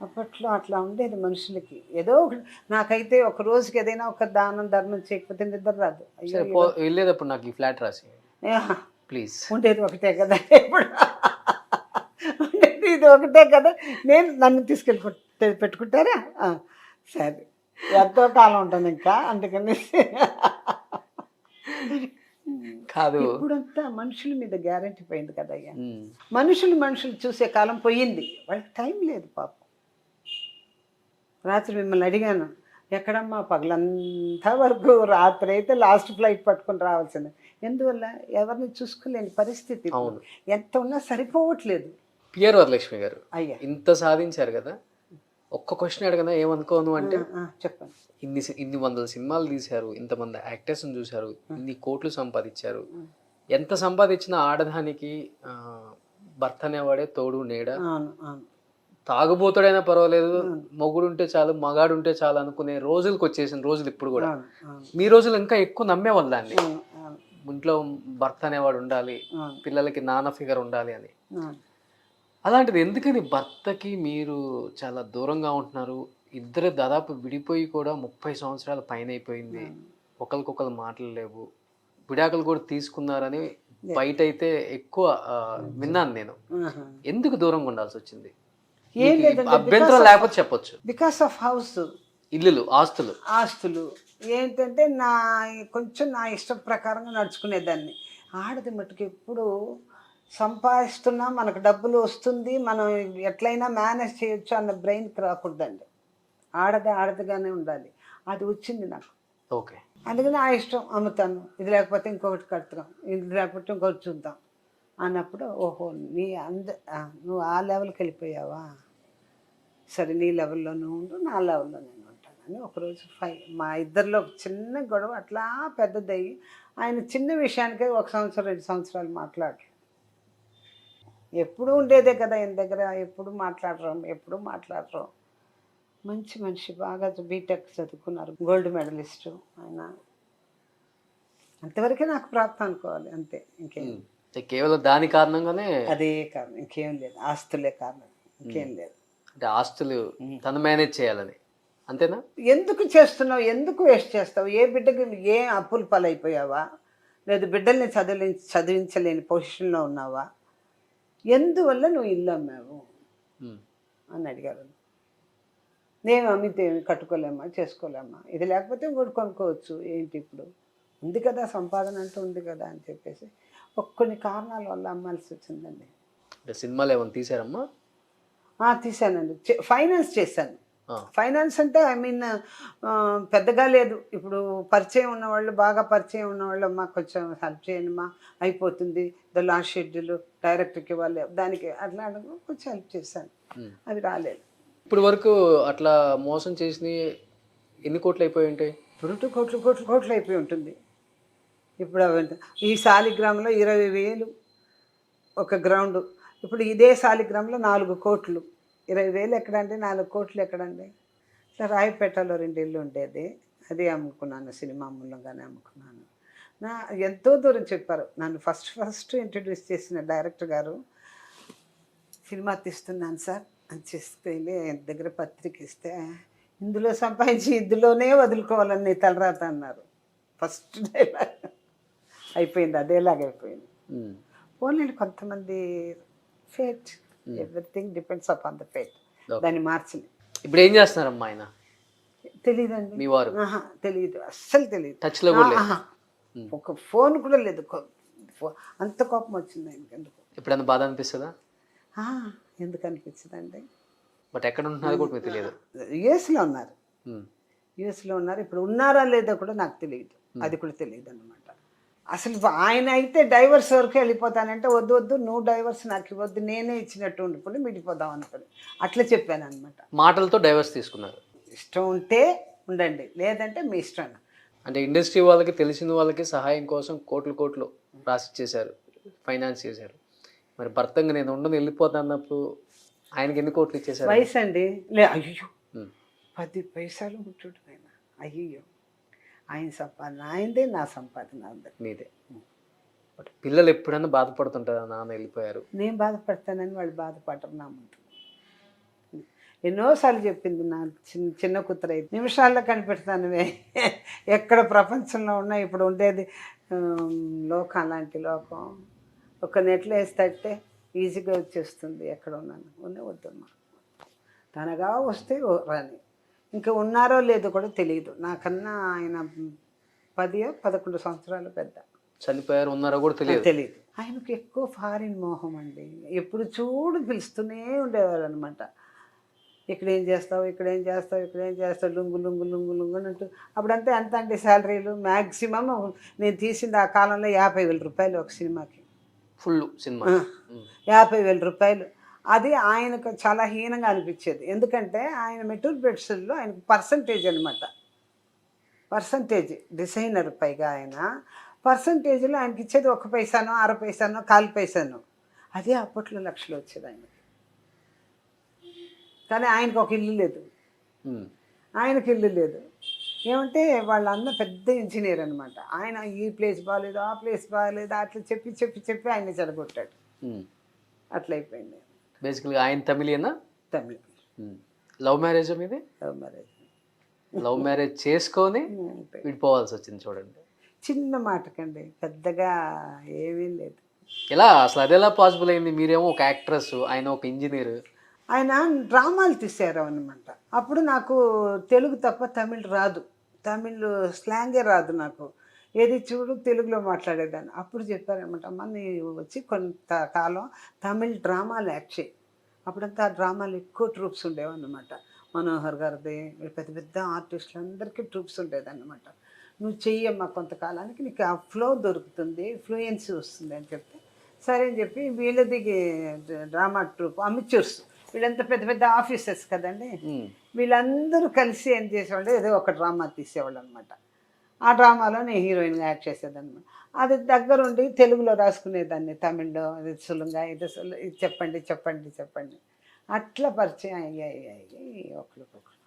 అప్పట్లో అట్లా ఉండేది మనుషులకి. ఏదో ఒకటి నాకైతే ఒక రోజుకి ఏదైనా ఒక దానం ధర్మం చేయకపోతే నిద్ర రాదు. వెళ్ళేటప్పుడు నాకు ఈ ఫ్లాట్ రాసి ప్లీజ్. ఉండేది ఒకటే కదా, ఇప్పుడు ఉండేది ఇది ఒకటే కదా. నేను నన్ను తీసుకెళ్ళి పెట్టుకుంటారా? సరే, ఎంతో కాలం ఉంటాను ఇంకా, అందుకని కాదు. ఇప్పుడంతా మనుషుల మీద గ్యారంటీ పోయింది కదా అయ్యా. మనుషులు చూసే కాలం పోయింది. వాళ్ళకి టైం లేదు పాపం. రాత్రి మిమ్మల్ని అడిగాను, ఎక్కడమ్మా పగలంతా వరకు, రాత్రి అయితే లాస్ట్ ఫ్లైట్ పట్టుకొని రావాల్సింది. ఎందువల్ల ఎవరిని చూసుకోలేని పరిస్థితి. ఎంత ఉన్నా సరిపోవట్లేదు. పిఆర్ వరలక్ష్మి గారు అయ్యా ఇంత సాధించారు కదా, ఒక్క క్వశ్చన్ అడగనా ఏమనుకోను అంటే, చెప్పండి. ఇన్ని వందల సినిమాలు తీశారు, ఇంతమంది యాక్టర్స్ని చూశారు, ఇన్ని కోట్లు సంపాదించారు. ఎంత సంపాదించినా ఆడదానికి భర్త అనేవాడే తోడు నీడ. తాగుబోతుడైనా పర్వాలేదు, మొగుడు ఉంటే చాలు, మగాడు ఉంటే చాలు అనుకునే రోజులకు వచ్చేసిన రోజులు ఇప్పుడు కూడా. మీ రోజులు ఇంకా ఎక్కువ నమ్మేవాళ్ళు దాన్ని. ఇంట్లో భర్త అనేవాడు ఉండాలి, పిల్లలకి నాన్న ఫిగర్ ఉండాలి అని. అలాంటిది ఎందుకని భర్తకి మీరు చాలా దూరంగా ఉంటున్నారు? ఇద్దరు దాదాపు విడిపోయి కూడా 30 సంవత్సరాల పైన అయిపోయింది, ఒకరికొకరు మాటలు లేవు, విడాకులు కూడా తీసుకున్నారని బయట అయితే ఎక్కువ విన్నాను నేను. ఎందుకు దూరంగా ఉండాల్సి వచ్చింది? ఏం లేదండి, అభ్యంతరం లేకపోతే చెప్పొచ్చు. బికాస్ ఆఫ్ హౌస్, ఇల్లులు, ఆస్తులు ఏంటంటే కొంచెం నా ఇష్టం ప్రకారంగా నడుచుకునేదాన్ని. ఆడది మటుకు ఎప్పుడు సంపాదిస్తున్నా మనకు డబ్బులు వస్తుంది, మనం ఎట్లయినా మేనేజ్ చేయొచ్చు అన్న బ్రెయిన్కి రాకూడదండి. ఆడదిగానే ఉండాలి. అది వచ్చింది నాకు. ఓకే, అందుకని ఆ ఇష్టం అమ్ముతాను, ఇది లేకపోతే ఇంకొకటి కడతాం, ఇది లేకపోతే ఇంకొకటి చూద్దాం అన్నప్పుడు, ఓహో నువ్వు ఆ లెవెల్కి వెళ్ళిపోయావా, సరే నీ లెవెల్లో నువ్వు ఉండు, నా లెవెల్లో నేను ఉంటానని. ఒకరోజు మా ఇద్దరిలో చిన్న గొడవ అట్లా పెద్దదయ్యి, ఆయన చిన్న విషయానికే 1 సంవత్సరం 2 సంవత్సరాలు మాట్లాడరు. ఎప్పుడు ఉండేదే కదా ఆయన దగ్గర, ఎప్పుడు మాట్లాడరు. మంచి మనిషి, బాగా బీటెక్ చదువుకున్నారు, గోల్డ్ మెడలిస్టు ఆయన. అంతవరకే నాకు ప్రాప్తం అనుకోవాలి, అంతే, ఇంకేం. కేవలం దాని కారణంగానే? అదే కారణం, ఇంకేం లేదు. ఆస్తులే కారణం, ఇంకేం లేదు. అంటే ఆస్తులు తను మేనేజ్ చేయాలని, అంతేనా? ఎందుకు చేస్తున్నావు, ఎందుకు వేస్ట్ చేస్తావు? ఏ బిడ్డకి ఏ అప్పులు పాలైపోయావా, లేదు బిడ్డల్ని చదివించలేని పొజిషన్లో ఉన్నావా, ఎందువల్ల నువ్వు ఇల్లు అమ్మావు అని అడిగారు. నేను అమ్మితే కట్టుకోలేమ్మా, చేసుకోలేమ్మా, ఇది లేకపోతే ఇంకోటి కొనుక్కోవచ్చు, ఏంటి ఇప్పుడు ఉంది కదా, సంపాదన అంటూ ఉంది కదా అని చెప్పేసి కొన్ని కారణాల వల్ల అమ్మాల్సి వచ్చిందండి. సినిమాలు ఏమైనా తీసారమ్మా? తీశానండి, ఫైనాన్స్ చేశాను. ఫైనాన్స్ అంటే పెద్దగా లేదు. ఇప్పుడు బాగా పరిచయం ఉన్నవాళ్ళు, మాకు కొంచెం హెల్ప్ చేయండి మా, అయిపోతుంది, లాస్ట్ షెడ్యూల్ డైరెక్టర్కి ఇవ్వాలి, దానికి అట్లా కొంచెం హెల్ప్ చేశాను, అవి రాలేదు. ఇప్పుడు వరకు అట్లా మోసం చేసి ఎన్ని కోట్లు అయిపోయి ఉంటాయి? 2 కోట్లు అయిపోయి ఉంటుంది. ఇప్పుడు ఈ శాలిగ్రామంలో 20,000 ఒక గ్రౌండ్. ఇప్పుడు ఇదే శాలిగ్రామంలో 4 కోట్లు. 20,000 ఎక్కడండి, 4 కోట్లు ఎక్కడండి? ఇట్లా రాయపేటలో 2 ఇళ్ళు ఉండేది, అది అమ్ముకున్నాను, సినిమా మూలంగానే అమ్ముకున్నాను. ఎంతో దూరం చెప్పారు. నన్ను ఫస్ట్ ఇంట్రడ్యూస్ చేసిన డైరెక్టర్ గారు, సినిమా తీస్తున్నాను సార్ అని తీసుకెళ్ళి ఆయన దగ్గర పత్రిక ఇస్తే, ఇందులో సంపాదించి ఇందులోనే వదులుకోవాలని నీ తలరాత అన్నారు. ఫస్ట్ డైలాగ్ అయిపోయింది, అదేలాగైపోయింది. పోనీ కొంతమంది fate, everything depends upon the fate. దాన్ని మార్చలే. ఇప్పుడు ఏం చేస్తున్నారమ్మా ఆయన? తెలియదండి, మీ వారు తెలియదు, అస్సలు తెలియదు. టచ్లో కూడా లేదు. ఒక ఫోన్ కూడా లేదు. అంత కోపం వచ్చింది ఆయనకి. ఎందుకు ఎప్పుడైనా బాధ అనిపిస్తుందా? ఎందుకు అనిపించదండి? బట్ ఎక్కడ ఉంటున్నారు కూడా మీకు తెలియదు. యుఎస్లో ఉన్నారు, యుఎస్లో ఉన్నారు. ఇప్పుడు ఉన్నారా లేదా కూడా నాకు తెలియదు, అది కూడా తెలియదు అనమాట. అసలు ఆయన అయితే డైవర్స్ వరకు వెళ్ళిపోతానంటే, వద్దు వద్దు నువ్వు డైవర్స్ నాకు ఇవ్వద్దు, నేనే ఇచ్చినట్టు ఉండిపోయి విడిపోదాం అనుకోని అట్లా చెప్పాను అనమాట. మాటలతో డైవర్స్ తీసుకున్నారు. ఇష్టం ఉంటే ఉండండి, లేదంటే మీ ఇష్టం. అంటే ఇండస్ట్రీ వాళ్ళకి, తెలిసిన వాళ్ళకి సహాయం కోసం కోట్లు రాసి చేశారు, ఫైనాన్స్ చేశారు. మరి భర్తంగా నేను ఉండను వెళ్ళిపోతా అన్నప్పుడు ఆయనకి ఎన్ని కోట్లు ఇచ్చేసారు? వయసు అండి, అయ్యో 10 పైసలు ముట్టుడు ఆయన. అయ్యో, ఆయన సంపాదన ఆయనదే, నా సంపాదన అందరు మీదే. బట్ పిల్లలు ఎప్పుడైనా బాధపడుతుంటారా, నాన్న వెళ్ళిపోయారు? నేను బాధపడతానని వాళ్ళు బాధపడరు నా ముందు. ఎన్నోసార్లు చెప్పింది నా చిన్న కూతురు అయితే, నిమిషాల్లో కనిపెడతానువే ఎక్కడ ప్రపంచంలో ఉన్నా. ఇప్పుడు ఉండేది లోకం, అలాంటి లోకం. ఒక నెట్లో వేస్తే ఈజీగా వచ్చేస్తుంది. ఎక్కడ ఉన్నాను వద్దమ్మా, తనగా వస్తే రాని. ఇంకా ఉన్నారో లేదో కూడా తెలియదు. నాకన్నా ఆయన 10-11 సంవత్సరాలు పెద్ద. చనిపోయారు, ఉన్నారో కూడా తెలియదు. ఆయనకు ఎక్కువ ఫారిన్ మోహం అండి. ఎప్పుడు చూడు పిలుస్తూనే ఉండేవారు అనమాట. ఇక్కడేం చేస్తావు, ఇక్కడేం చేస్తావు, ఇక్కడేం చేస్తావు, లుంగు లుంగు లుంగు లుంగు అని అంటూ. అప్పుడంతా ఎంత అంటే శాలరీలు మ్యాక్సిమం నేను తీసింది ఆ కాలంలో 50,000 రూపాయలు ఒక సినిమాకి. ఫుల్ సినిమా 50,000 రూపాయలు. అది ఆయనకు చాలా హీనంగా అనిపించేది. ఎందుకంటే ఆయన మెటూర్ బెడ్స్లో ఆయనకు పర్సంటేజ్ అనమాట. Percentage designer. పైగా ఆయన పర్సంటేజ్లో ఆయనకి ఇచ్చేది 1 పైసానో 6 పైసానో 4 పైసానో. అదే అప్పట్లో లక్షలు వచ్చేది ఆయనకి. కానీ ఆయనకు ఒక ఇల్లు లేదు, ఆయనకి ఇల్లు లేదు. ఏమంటే వాళ్ళ అన్న పెద్ద ఇంజనీర్ అనమాట. ఆయన ఈ ప్లేస్ బాగాలేదు, ఆ ప్లేస్ బాగాలేదు, అట్లా చెప్పి ఆయన చెడగొట్టాడు. అట్లా అయిపోయింది. బేసికల్గా ఆయన తమిళేనా? తమిళ్. లవ్ మ్యారేజ్ మీది? Love marriage. లవ్ మ్యారేజ్ చేసుకొని విడిపోవాల్సి వచ్చింది చూడండి. చిన్న మాటకండి, పెద్దగా ఏమీ లేదు. ఎలా అసలు అదెలా పాసిబుల్ అయింది? మీరేమో ఒక యాక్ట్రెస్, ఆయన ఒక ఇంజనీర్. ఆయన డ్రామాలు తీశారు అనమాట. అప్పుడు నాకు తెలుగు తప్ప తమిళ్ రాదు, తమిళ్ స్లాంగే రాదు నాకు. ఏది చూడు తెలుగులో మాట్లాడేదాన్ని. అప్పుడు చెప్పారనమాట, అమ్మ నీవు వచ్చి కొంతకాలం తమిళ్ డ్రామాలు యాక్ట్ చేయి. అప్పుడంతా ఆ డ్రామాలు ఎక్కువ ట్రూప్స్ ఉండేవన్నమాట. మనోహర్ గారిది, పెద్ద పెద్ద ఆర్టిస్టులు అందరికీ ట్రూప్స్ ఉండేదన్నమాట. నువ్వు చెయ్యమ్మా కొంతకాలానికి, నీకు ఆ ఫ్లో దొరుకుతుంది, ఫ్లూయెన్సీ వస్తుంది అని చెప్తే సరే అని చెప్పి వీళ్ళది డ్రామా ట్రూప్ అమిచూర్స్, వీళ్ళంతా పెద్ద పెద్ద ఆఫీసర్స్ కదండి. వీళ్ళందరూ కలిసి ఏం చేసేవాళ్ళు, ఏదో ఒక డ్రామా తీసేవాళ్ళు అనమాట. ఆ డ్రామాలో నేను హీరోయిన్గా యాక్ట్ చేసేదన్నమాట. అది దగ్గరుండి తెలుగులో రాసుకునేదాన్ని, తమిళ్లో ఇది సులుంగా, ఇది చెప్పండి చెప్పండి చెప్పండి. అట్లా పరిచయం అయ్యాయి ఒకరికొకరు,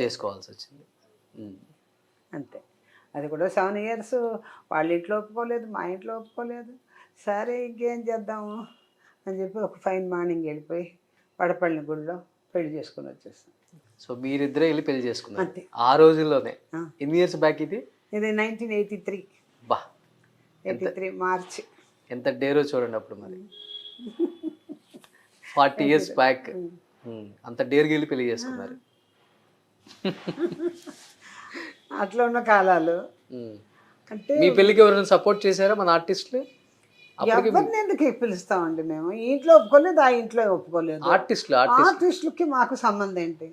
చేసుకోవాల్సి వచ్చింది అంతే. అది కూడా 7 ఇయర్స్ వాళ్ళ ఇంట్లో ఒప్పుకోలేదు, మా ఇంట్లో ఒప్పుకోలేదు. సరే ఇంకేం చేద్దాము అని చెప్పి ఒక ఫైన్ మార్నింగ్ వెళ్ళిపోయి పడపల్లి గుడిలో పెళ్లి చేసుకుని వచ్చేస్తాం. సో మీరిద్దరే వెళ్ళి పెళ్లి చేసుకున్నారు అంతే, ఆ రోజుల్లోనే. ఎన్ని ఇయర్స్ బ్యాక్ ఇది? ఇది 1983. బా, 83 మార్చ్. ఎంత డేరో చూడండి అప్పుడు. మరి 40 ఇయర్స్ బ్యాక్ అంత డేర్కి వెళ్ళి పెళ్లి చేసుకున్నారు. అట్లా ఉన్న కాలాలు. అంటే మీ పెళ్ళికి ఎవరైనా సపోర్ట్ చేశారా మన ఆర్టిస్టులు? ఎవరిని ఎందుకు పిలుస్తామండి మేము? ఈ ఇంట్లో ఒప్పుకోలేదు, ఆ ఇంట్లో ఒప్పుకోలేదు. ఆర్టిస్టులకి మాకు సంబంధం ఏంటి?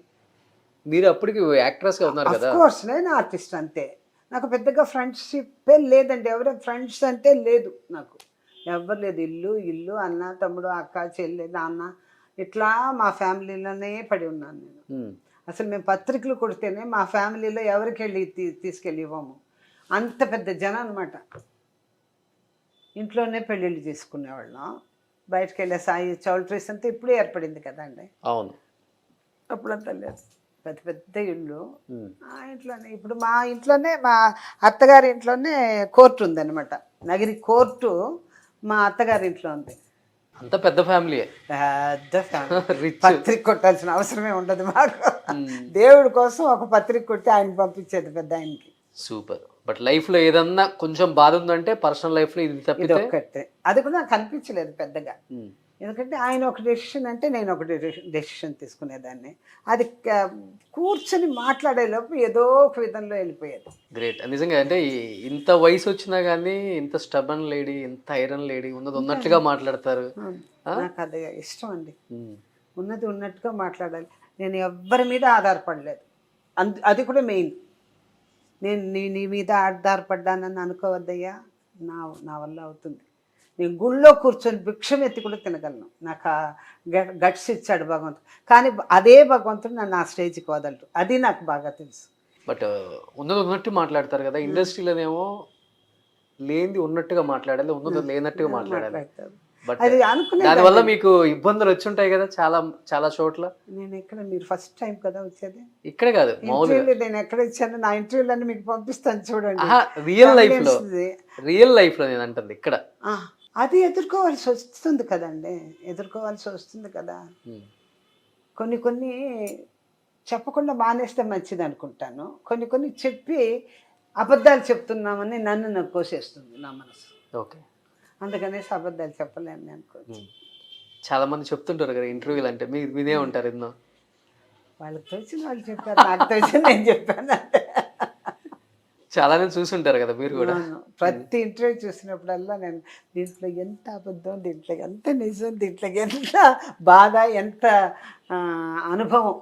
మీరు అప్పటికి యాక్ట్రెస్గా ఉన్నారు కదా. కోర్స్ నేను ఆర్టిస్ట్ అంతే. నాకు పెద్దగా ఫ్రెండ్షిప్ లేదండి. ఎవరైనా ఫ్రెండ్స్ అంటే లేదు నాకు, ఎవరు లేదు. ఇల్లు అన్న తమ్ముడు అక్క చెల్లి నాన్న, ఇట్లా మా ఫ్యామిలీలోనే పడి ఉన్నాను నేను. అసలు మేము పత్రికలు కొడితేనే మా ఫ్యామిలీలో ఎవరికి వెళ్ళి తీసుకెళ్ళి ఇవ్వము. అంత పెద్ద జనం అనమాట. ఇంట్లోనే పెళ్ళిళ్ళు చేసుకునేవాళ్ళం. బయటకు వెళ్ళే సాయి చౌల్ట్రీస్ అంతా ఇప్పుడే ఏర్పడింది కదండి. అవును, అప్పుడంతా లేదు. పెద్ద పెద్ద ఇళ్ళు. ఉమ్. ఆ ఇంట్లోనే ఇప్పుడు మా ఇంట్లోనే మా అత్తగారి ఇంట్లోనే కోర్టు ఉందన్నమాట. నగిరి కోర్టు మా అత్తగారి ఇంట్లో ఉంది. అంత పెద్ద ఫ్యామిలీ. పెద్ద ఫ్యామిలీ. రిచ్. పత్రిక కొట్టాల్సిన అవసరమే ఉండదు మాకు. దేవుడి కోసం ఒక పత్రిక కొట్టి ఆయన పంపించేది పెద్ద ఆయనకి. సూపర్. బట్ లైఫ్ లో ఏదన్నా కొంచెం బాధ ఉందంటే పర్సనల్ లైఫ్ లో ఇది ఇది తప్పితే. ఒక్కటే. అది కూడా నాకు అనిపించలేదు పెద్దగా. ఉమ్. ఎందుకంటే ఆయన ఒక డెసిషన్ అంటే నేను ఒక డెసిషన్ తీసుకునేదాన్ని. అది కూర్చొని మాట్లాడేలోపు ఏదో ఒక విధంలో వెళ్ళిపోయేది. గ్రేట్. నిజంగా అంటే ఇంత వయసు వచ్చినా కానీ ఇంత స్టబన్ లేడీ, ఇంత ఐరన్ లేడీ ఉన్నది ఉన్నట్టుగా మాట్లాడతారు. నాకు అది ఇష్టం అండి. ఉమ్. ఉన్నది ఉన్నట్టుగా మాట్లాడాలి. నేను ఎవ్వరి మీద ఆధారపడలేదు. అది కూడా మెయిన్. నేను నీ మీద ఆధారపడ్డానని అనుకోవద్దయ్యా. నా వల్ల అవుతుంది. నేను గుళ్ళో కూర్చొని భిక్షం ఎత్తి కూడా తినగలను. నాకు ఆ గట్స్ ఇచ్చాడు భగవంతుడు. కానీ అదే భగవంతుడు నన్ను ఆ స్టేజ్కి వదలరు. అది నాకు బాగా తెలుసు. బట్ ఉన్నది ఉన్నట్టు మాట్లాడతారు కదా. ఇండస్ట్రీలోనేమో లేనిది ఉన్నట్టుగా మాట్లాడాలి, ఉన్నది లేనట్టుగా మాట్లాడాలి. మాట్లాడతారు. బట్ అది అనుకునే దానివల్ల మీకు ఇబ్బందులు వచ్చి ఉంటాయి కదా చాలా చాలా చోట్ల. నేను ఎక్కడ, మీరు ఫస్ట్ టైం కదా వచ్చేది ఇక్కడే కాదు మామూలుగా. ఇంటర్వ్యూలు నేను ఎక్కడ ఇచ్చాను, నా ఇంటర్వ్యూలన్నీ మీకు పంపిస్తాను చూడండి. రియల్ లైఫ్ లో నేను అంటుంది ఇక్కడ. అది ఎదుర్కోవాల్సి వస్తుంది కదండి, ఎదుర్కోవాల్సి వస్తుంది కదా. కొన్ని చెప్పకుండా మానేస్తే మంచిది అనుకుంటాను. కొన్ని చెప్పి అబద్ధాలు చెప్తున్నామని నన్ను కోసేస్తుంది నా మనసు. ఓకే. అందుకనేసి అబద్ధాలు చెప్పలేను అనుకోవచ్చు. చాలా మంది చెప్తుంటారు కదా ఇంటర్వ్యూలు అంటే, మీరు వినే ఉంటారు ఎన్నో. వాళ్ళకి తోచిన వాళ్ళు చెప్పారు, నాకు తోచిన నేను చెప్పాను. చాలానే చూసుంటారు కదా మీరు కూడా. ప్రతి ఇంటర్వ్యూ చూసినప్పుడల్లా నేను దీంట్లో ఎంత అబద్ధం, దీంట్లో ఎంత నిజం, దీంట్లో ఎంత బాధ, ఎంత అనుభవం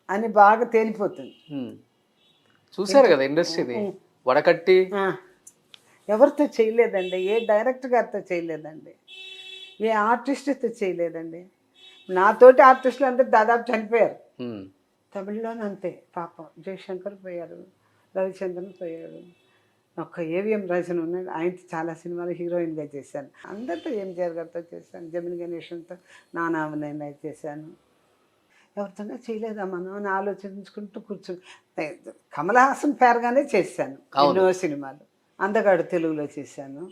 అని బాగా తేలిపోతుంది. చూసారు కదా ఇండస్ట్రీని వడకట్టి. ఎవరితో చేయలేదండి, ఏ డైరెక్టర్ గారితో చేయలేదండి, ఏ ఆర్టిస్ట్తో చేయలేదండి. నాతోటి ఆర్టిస్టులు అందరూ దాదాపు చనిపోయారు. తమిళ్లోనే అంతే పాపం. జయశంకర్ పోయారు, రవిచంద్రన్ పోయాడు, ఒక్క ఏవిఎం రాజన్ ఉన్నాడు, ఆయనతో చాలా సినిమాలు హీరోయిన్గా చేశాను. అందరితో ఎంజిఆర్ గారితో చేశాను, జమిని గణేషన్తో నానామనైనా చేశాను. ఎవరితోనే చేయలేదమ్మా అని ఆలోచించుకుంటూ కూర్చుని కమల్ హాసన్ పేరుగానే చేశాను ఎన్నో సినిమాలు. అందగాడు తెలుగులో చేశాను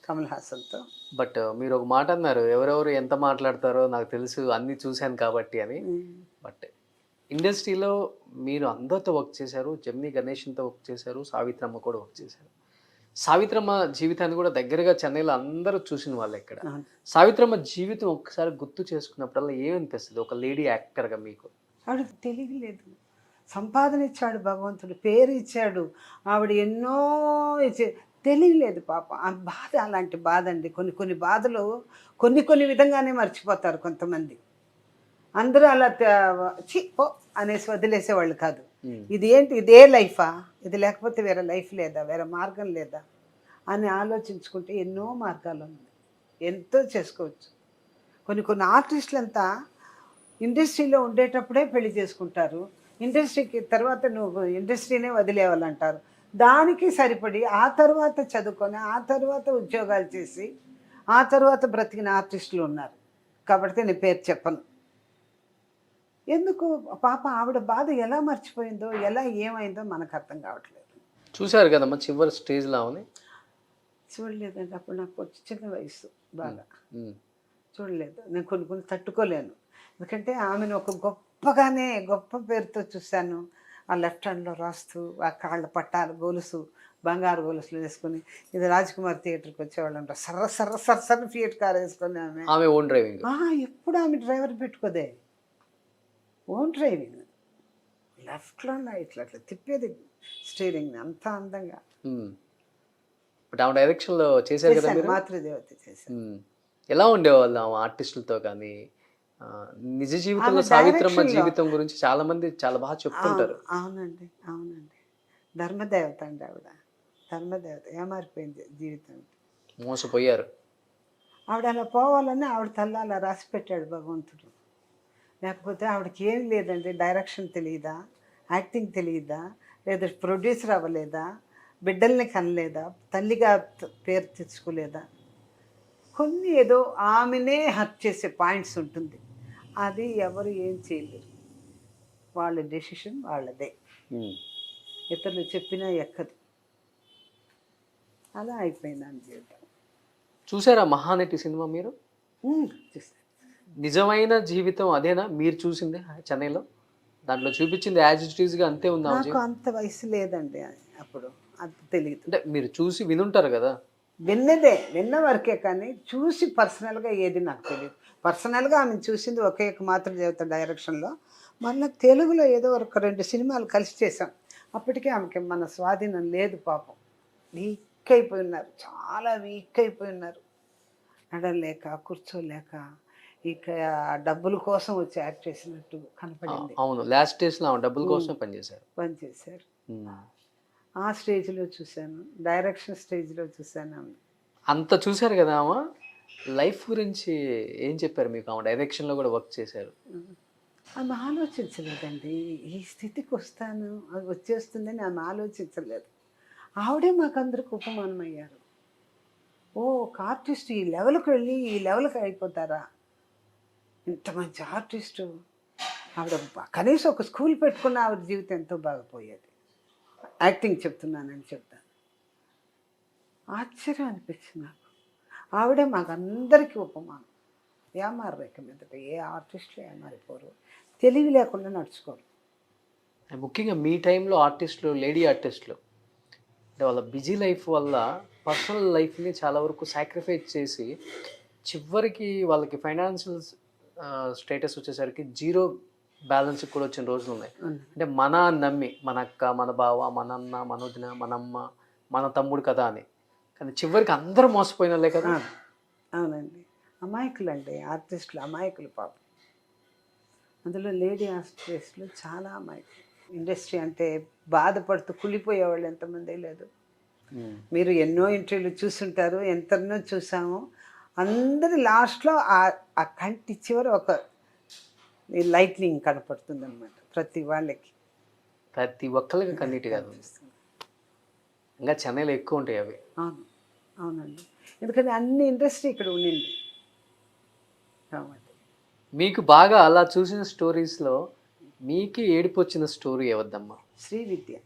కమల్ హాసన్తో. బట్ మీరు ఒక మాట అన్నారు, ఎవరెవరు ఎంత మాట్లాడతారో నాకు తెలుసు, అన్నీ చూశాను కాబట్టి అని. బట్ ఇండస్ట్రీలో మీరు అందరితో వర్క్ చేశారు, జమిని గణేషన్తో వర్క్ చేశారు, సావిత్రమ్మ కూడా వర్క్ చేశారు. సావిత్రమ్మ జీవితాన్ని కూడా దగ్గరగా చెన్నైలో అందరూ చూసిన వాళ్ళు ఇక్కడ. సావిత్రమ్మ జీవితం ఒక్కసారి గుర్తు చేసుకున్నప్పుడల్లా ఏమనిపిస్తుంది ఒక లేడీ యాక్టర్గా మీకు? ఆవిడ తెలియలేదు, సంపాదన ఇచ్చాడు భగవంతుడు, పేరు ఇచ్చాడు, ఆవిడ ఎన్నో తెలియలేదు పాప. ఆ బాధ అలాంటి బాధ అండి. కొన్ని బాధలు కొన్ని విధంగానే మర్చిపోతారు కొంతమంది. అందరూ అలా పో అనేసి వదిలేసేవాళ్ళు కాదు. ఇది ఏంటి, ఇదే లైఫా, ఇది లేకపోతే వేరే లైఫ్ లేదా, వేరే మార్గం లేదా అని ఆలోచించుకుంటే ఎన్నో మార్గాలు ఉన్నాయి, ఎంతో చేసుకోవచ్చు. కొన్ని ఆర్టిస్టులు అంతా ఇండస్ట్రీలో ఉండేటప్పుడే పెళ్లి చేసుకుంటారు, ఇండస్ట్రీకి తర్వాత నువ్వు ఇండస్ట్రీనే వదిలేవాలంటారు. దానికి సరిపడి ఆ తర్వాత చదువుకొని ఆ తర్వాత ఉద్యోగాలు చేసి ఆ తర్వాత బ్రతికిన ఆర్టిస్టులు ఉన్నారు. కాబట్టి నేను పేరు చెప్పను. ఎందుకు పాప ఆవిడ బాధ ఎలా మర్చిపోయిందో, ఎలా ఏమైందో మనకు అర్థం కావట్లేదు. చూశారు కదమ్మా చివరి స్టేజ్లో ఆమె? చూడలేదండి, అప్పుడు నాకు చిన్న వయసు, బాగా చూడలేదు. నేను కొన్ని తట్టుకోలేను. ఎందుకంటే ఆమెను ఒక గొప్ప పేరుతో చూశాను. ఆ లెఫ్ట్ హ్యాండ్లో రాస్తూ, ఆ కాళ్ళ పట్టాలు గొలుసు, బంగారు గొలుసులు వేసుకొని, ఇది రాజ్కుమార్ థియేటర్కి వచ్చేవాళ్ళు అంటారు, సర్ర ఫియట్ కార్ వేసుకొని ఆమె ఓన్ డ్రైవింగ్. ఎప్పుడు ఆమె డ్రైవర్ పెట్టుకోదే, ఓన్ డ్రైవింగ్, లెఫ్ట్లో ఇట్లా తిప్పేది స్టీరింగ్ అంత అందంగా. ఆమె డైరెక్షన్లో చేశారు కదా మీరు? మాతృదేవత చేశాను. ఎలా ఉండేవాళ్ళు ఆమె ఆర్టిస్టులతో? కానీ నిజ జీవితంలో సావిత్రమ్మ జీవితం గురించి చాలా మంది చాలా బాగా చెప్తుంటారు. అవునండి, ధర్మదేవత అండి ఆవిడ, ధర్మదేవత. ఏమారిపోయింది జీవితం, మోసపోయారు. ఆవిడ అలా పోవాలని ఆవిడ తల్ల అలా రాసి పెట్టాడు భగవంతుడు. లేకపోతే ఆవిడకి ఏం లేదండి, డైరెక్షన్ తెలియదా, యాక్టింగ్ తెలియదా, లేదా ప్రొడ్యూసర్ అవ్వలేదా, బిడ్డల్ని కనలేదా, తల్లిగా పేరు తెచ్చుకోలేదా, కొన్ని ఏదో ఆమెనే హర్ట్ చేసే పాయింట్స్ ఉంటుంది. అది ఎవరు ఏం చేయలేరు. వాళ్ళ డెసిషన్ వాళ్ళదే, ఇతరులు చెప్పినా ఎక్కదు. అలా అయిపోయింది అని జీవితం. చూసారా మహానటి సినిమా మీరు? చూసాను. నిజమైన జీవితం అదేనా మీరు చూసింది చెన్నైలో? దాంట్లో చూపించింది యాజ్ ఇట్ ఈస్గా అంతే ఉందా ఆమె నాకు జీవితం? అంత వయసు లేదండి అప్పుడు, అంత తెలియదు. అంటే మీరు చూసి వినుంటారు కదా. విన్న వరకే కానీ చూసి పర్సనల్గా ఏది నాకు తెలియదు. పర్సనల్గా ఆమె చూసింది ఒకే ఒక మాతృదేవత డైరెక్షన్లో. మళ్ళీ తెలుగులో ఏదో ఒక 2 సినిమాలు కలిసి చేసాం. అప్పటికే ఆమెకి మన స్వాధీనం లేదు పాపం. వీక్ అయిపోయి ఉన్నారు, చాలా వీక్ అయిపోయి ఉన్నారు. నడలేక కూర్చోలేక ఇక డబ్బుల కోసం వచ్చి యాక్ట్ చేసినట్టు కనపడింది. అవును, లాస్ట్ డేస్లో ఆమె డబ్బుల కోసం పనిచేశారు. పనిచేశారు. ఆ స్టేజ్లో చూశాను, డైరెక్షన్ స్టేజ్లో చూశాను ఆమె. అంత చూశారు కదా ఆమె. లైఫ్ గురించి ఏం చెప్పారు మీకు? ఆమె డైరెక్షన్లో కూడా వర్క్ చేశారు. ఆమె ఆలోచించలేదండి. ఈ స్థితికి వస్తాను, అది వచ్చేస్తుందని ఆమె ఆలోచించలేదు. ఆవిడే మాకందరికి ఉపమానం అయ్యారు. ఓ ఒక ఆర్టిస్ట్ ఈ లెవెల్కి వెళ్ళి ఈ లెవెల్కి అయిపోతారా, ఇంత మంచి ఆర్టిస్టు. ఆవిడ కనీసం ఒక స్కూల్ పెట్టుకున్న ఆవిడ జీవితం ఎంతో బాగుపోయేది. యాక్టింగ్ చెప్తున్నానని చెప్తాను. ఆశ్చర్యం అనిపించింది నాకు. ఆవిడే మాకందరికీ ఉపమానం. ఏమారేక మీదట ఏ ఆర్టిస్టులు ఏమారిపోరు, తెలివి లేకుండా నడుచుకోరు. ముఖ్యంగా మీ టైంలో ఆర్టిస్టులు, లేడీ ఆర్టిస్టులు అంటే వాళ్ళ బిజీ లైఫ్ వల్ల పర్సనల్ లైఫ్ని చాలా వరకు సాక్రిఫైస్ చేసి చివరికి వాళ్ళకి ఫైనాన్షియల్ స్టేటస్ వచ్చేసరికి జీరో బ్యాలెన్స్ కూడా వచ్చిన రోజులు ఉన్నాయి. అంటే మన నమ్మి మన అక్క, మన బావ, మన అన్న, మన వదిన, మన అమ్మ, మన తమ్ముడు కదా అని. కానీ చివరికి అందరూ మోసపోయిన వాళ్ళే కదా. అవునండి, అమాయకులండి ఆర్టిస్టులు, అమాయకులు పాపం. అందులో లేడీ ఆర్టిస్టులు చాలా అమాయకులు. ఇండస్ట్రీ అంటే బాధపడుతూ కుళ్ళిపోయేవాళ్ళు ఎంతమంది లేదు. మీరు ఎన్నో ఇంటర్వ్యూలు చూసుంటారు, ఎంతనో చూసాము. అందరి లాస్ట్లో ఆ కంటి చివర ఒక లైట్నింగ్ కనపడుతుంది అనమాట ప్రతి వాళ్ళకి. ప్రతి ఒక్కరికి కన్నీటి కాదు, ఇంకా చెన్నైలో ఎక్కువ ఉంటాయి అవి. అవును, అవునండి, ఎందుకంటే అన్ని ఇండస్ట్రీ ఇక్కడ ఉండింది కాబట్టి. మీకు బాగా అలా చూసిన స్టోరీస్లో మీకు ఏడుపు వచ్చిన స్టోరీ ఎవరిదమ్మా? శ్రీవిద్య.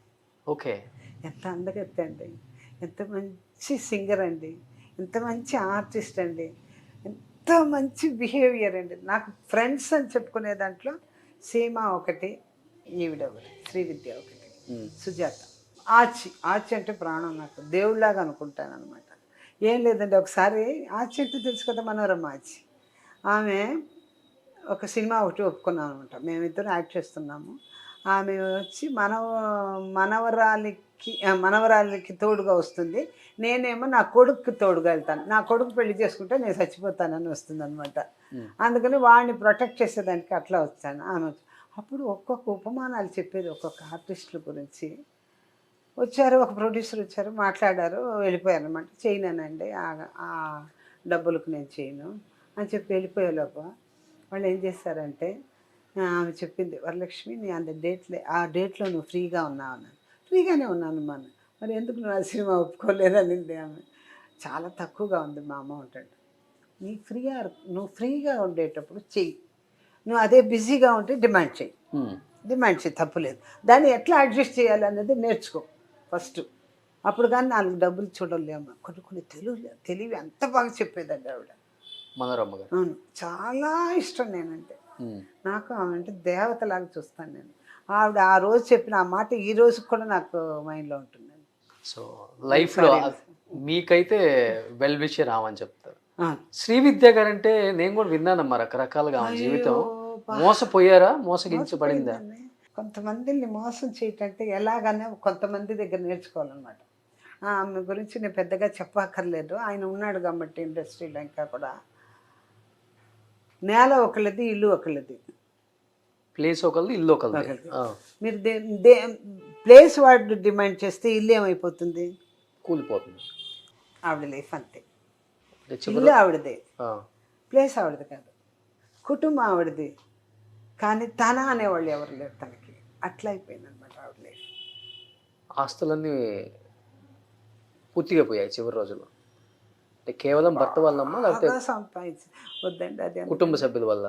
ఓకే. ఎంత అందగత్తే అండి, ఎంత మంచి సింగర్ అండి, ఎంత మంచి ఆర్టిస్ట్ అండి, ఎంత మంచి బిహేవియర్ అండి. నాకు ఫ్రెండ్స్ అని చెప్పుకునే దాంట్లో సీమ ఒకటి, ఈవిడ ఒకటి, శ్రీవిద్య ఒకటి, సుజాత. ఆచి అంటే ప్రాణం, నాకు దేవుళ్ళలాగా అనుకుంటాను అనమాట. ఏం లేదండి, ఒకసారి ఆచి అంటే తెలుసు కదా, మనోరమ ఆచి. ఆమె ఒక సినిమా ఒకటి ఒప్పుకున్నాం అనమాట, మేమిద్దరం యాక్ట్ చేస్తున్నాము. ఆమె వచ్చి మనవరాలికి తోడుగా వస్తుంది, నేనేమో నా కొడుకుకి తోడుగా వెళ్తాను. నా కొడుకు పెళ్లి చేసుకుంటే నేను చచ్చిపోతానని వస్తుంది అనమాట. అందుకని వాడిని ప్రొటెక్ట్ చేసేదానికి అట్లా వచ్చాను. ఆమె అప్పుడు ఒక్కొక్క ఉపమానాలు చెప్పేది ఒక్కొక్క ఆర్టిస్టుల గురించి. వచ్చారు, ఒక ప్రొడ్యూసర్ వచ్చారు, మాట్లాడారు, వెళ్ళిపోయారు అనమాట. చేయనండి, ఆ డబ్బులకు నేను చేయను అని చెప్పి వెళ్ళిపోయేలోపు వాళ్ళు ఏం చేశారంటే, ఆమె చెప్పింది, వరలక్ష్మి నీ ఆ డేట్లో నువ్వు ఫ్రీగా ఉన్నావు అన్నాను. ఫ్రీగానే ఉన్నాను మరి ఎందుకు నువ్వు ఆ సినిమా ఒప్పుకోలేదనింది ఆమె. చాలా తక్కువగా ఉంది మా అమౌంట్ అంటే. నువ్వు ఫ్రీగా ఉండేటప్పుడు చెయ్యి, నువ్వు అదే బిజీగా ఉంటే డిమాండ్ చేయి, తప్పులేదు. దాన్ని ఎట్లా అడ్జస్ట్ చేయాలనేది నేర్చుకో ఫస్ట్. అప్పుడు కానీ 4 డబ్బులు చూడలేము. కొన్ని తెలివి అంత బాగా చెప్పేదండి ఆవిడ, మనోరమ్మ గారు. అవును, చాలా ఇష్టం నేనంటే. నాకు ఆమె అంటే దేవతలాగా చూస్తాను నేను. ఆవిడ ఆ రోజు చెప్పిన ఆ మాట ఈ రోజు కూడా నాకు మైండ్లో ఉంటుందండి. సో లైఫ్లో మీకైతే వెల్ విషర్ రావని చెప్తారు. శ్రీవిద్య గారు అంటే నేను కూడా విన్నానమ్మా రకరకాలుగా ఆమె జీవితం. మోసపోయారా, మోసగించబడిందా? కొంతమందిని మోసం చేయటంటే ఎలాగనే కొంతమంది దగ్గర నేర్చుకోవాలన్నమాట. ఆమె గురించి నేను పెద్దగా చెప్పక్కర్లేదు, ఆయన ఉన్నాడు కాబట్టి ఇండస్ట్రీలో. ఇంకా కూడా నేల ఒకళ్ళది, ఇల్లు ఒకళ్ళది, ప్లేస్ ఒకళ్ళది, ఇల్లు ఒకళ్ళది. మీరు ప్లేస్ వాడు డిమాండ్ చేస్తే ఇల్లు ఏమైపోతుంది? కూలిపోతుంది. ఆవిడ లైఫ్ అంతే. ఇల్లు ఆవిడదే, ప్లేస్ ఆవిడది కాదు, కుటుంబం ఆవిడది, కానీ తన అనేవాళ్ళు ఎవరు లేరు తనకి. అట్లా అయిపోయింది అనమాట ఆవిడ లైఫ్. ఆస్తులన్నీ పూర్తిగా పోయాయి చివరి రోజుల్లో. అంటే కేవలం భర్త వల్లమ్మా లేకపోతే సంపాదించి వద్దండి, అదే కుటుంబ సభ్యుల వల్ల?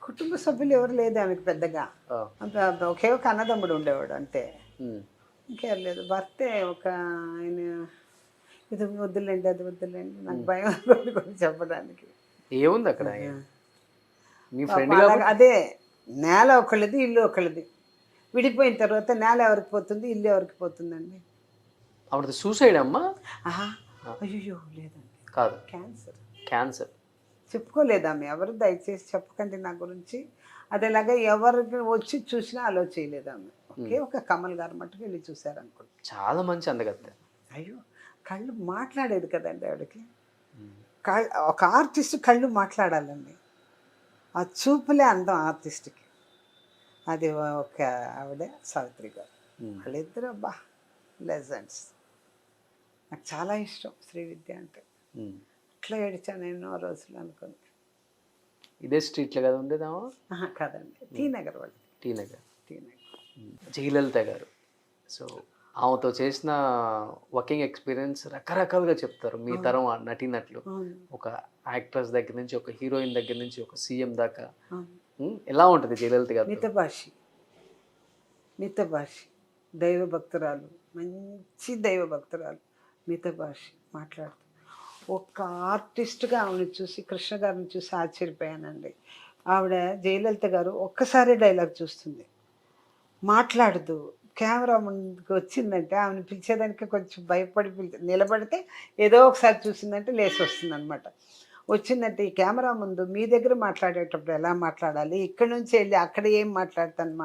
కుటుంబ సభ్యులు ఎవరు లేదు ఆమెకు పెద్దగా. ఆ. ఒకే ఒక అన్నదమ్ముడు ఉండేవాడు అంతే. ఉమ్. ఇంకేం లేదు. భర్తే ఒక ఆయన ఇది వద్దులేండి అది వద్దులేండి నాకు భయం అనుకోండి కొన్ని చెప్పడానికి. ఏముంది అక్కడ మీ పాపం ఫ్రెండ్ అలాగ కాబట్టి అదే నేల ఒకళ్ళది ఇల్లు ఒకళ్ళది. విడిపోయిన తర్వాత నేల ఎవరికి పోతుంది ఇల్లు ఎవరికి పోతుందండి? ఆవిడది సూసైడ్ అమ్మా? ఆహా అయ్యో లేదండి, కాదు, క్యాన్సర్. క్యాన్సర్. చెప్పుకోలేదు ఆమె. ఎవరు దయచేసి చెప్పకండి నా గురించి. అదేలాగా ఎవరికి వచ్చి చూసినా అలో చేయలేదు ఆమె. ఒకే ఒక కమల్ గారు మట్టుకు వెళ్ళి చూశారు అనుకుంటా. చాలా మంచి అందగత్తె. అయ్యో కళ్ళు మాట్లాడేది కదండి ఆవిడకి. ఉమ్. ఒక ఆర్టిస్ట్ కళ్ళు మాట్లాడాలండి. ఆ చూపులే అందం ఆర్టిస్ట్కి. అది ఒక ఆవిడ సావిత్రి గారు. ఉమ్. వాళ్ళిద్దరు అబ్బా లెజెండ్స్. నాకు చాలా ఇష్టం శ్రీవిద్య అంటే. ఉమ్. అట్లా ఏడిచాను ఎన్నో రోజులు అనుకుంది. ఇదే స్ట్రీట్లో కదా ఉండేదామా? కాదండి, టీ నగర్ వాళ్ళు. టీ నగర్. టీ నగర్. జయలలిత గారు. సో ఆమెతో చేసిన వర్కింగ్ ఎక్స్పీరియన్స్ రకరకాలుగా చెప్తారు మీ తరం నటీనటులు. అవును ఒక యాక్ట్రెస్ దగ్గర నుంచి, ఒక హీరోయిన్ దగ్గర నుంచి, ఒక సీఎం దాకా. అవును. ఎలా ఉంటుంది జయలలిత గారు? మితభాషి, మితభాషి, దైవభక్తురాలు, మంచి దైవభక్తురాలు, మితభాషి మాట్లాడుతూ. ఒక ఆర్టిస్ట్గా ఆవిడని చూసి, కృష్ణ గారిని చూసి ఆశ్చర్యపోయానండి. ఆవిడ జయలలిత గారు ఒక్కసారి డైలాగ్ చూస్తుంది, మాట్లాడదు. కెమెరా ముందుకు వచ్చిందంటే ఆమెను పిలిచేదానికి కొంచెం భయపడి నిలబడితే ఏదో ఒకసారి చూసిందంటే లేచి వస్తుంది అనమాట. వచ్చిందంటే ఈ కెమెరా ముందు మీ దగ్గర మాట్లాడేటప్పుడు ఎలా మాట్లాడాలి, ఇక్కడి నుంచి వెళ్ళి అక్కడ ఏం మాట్లాడుతాను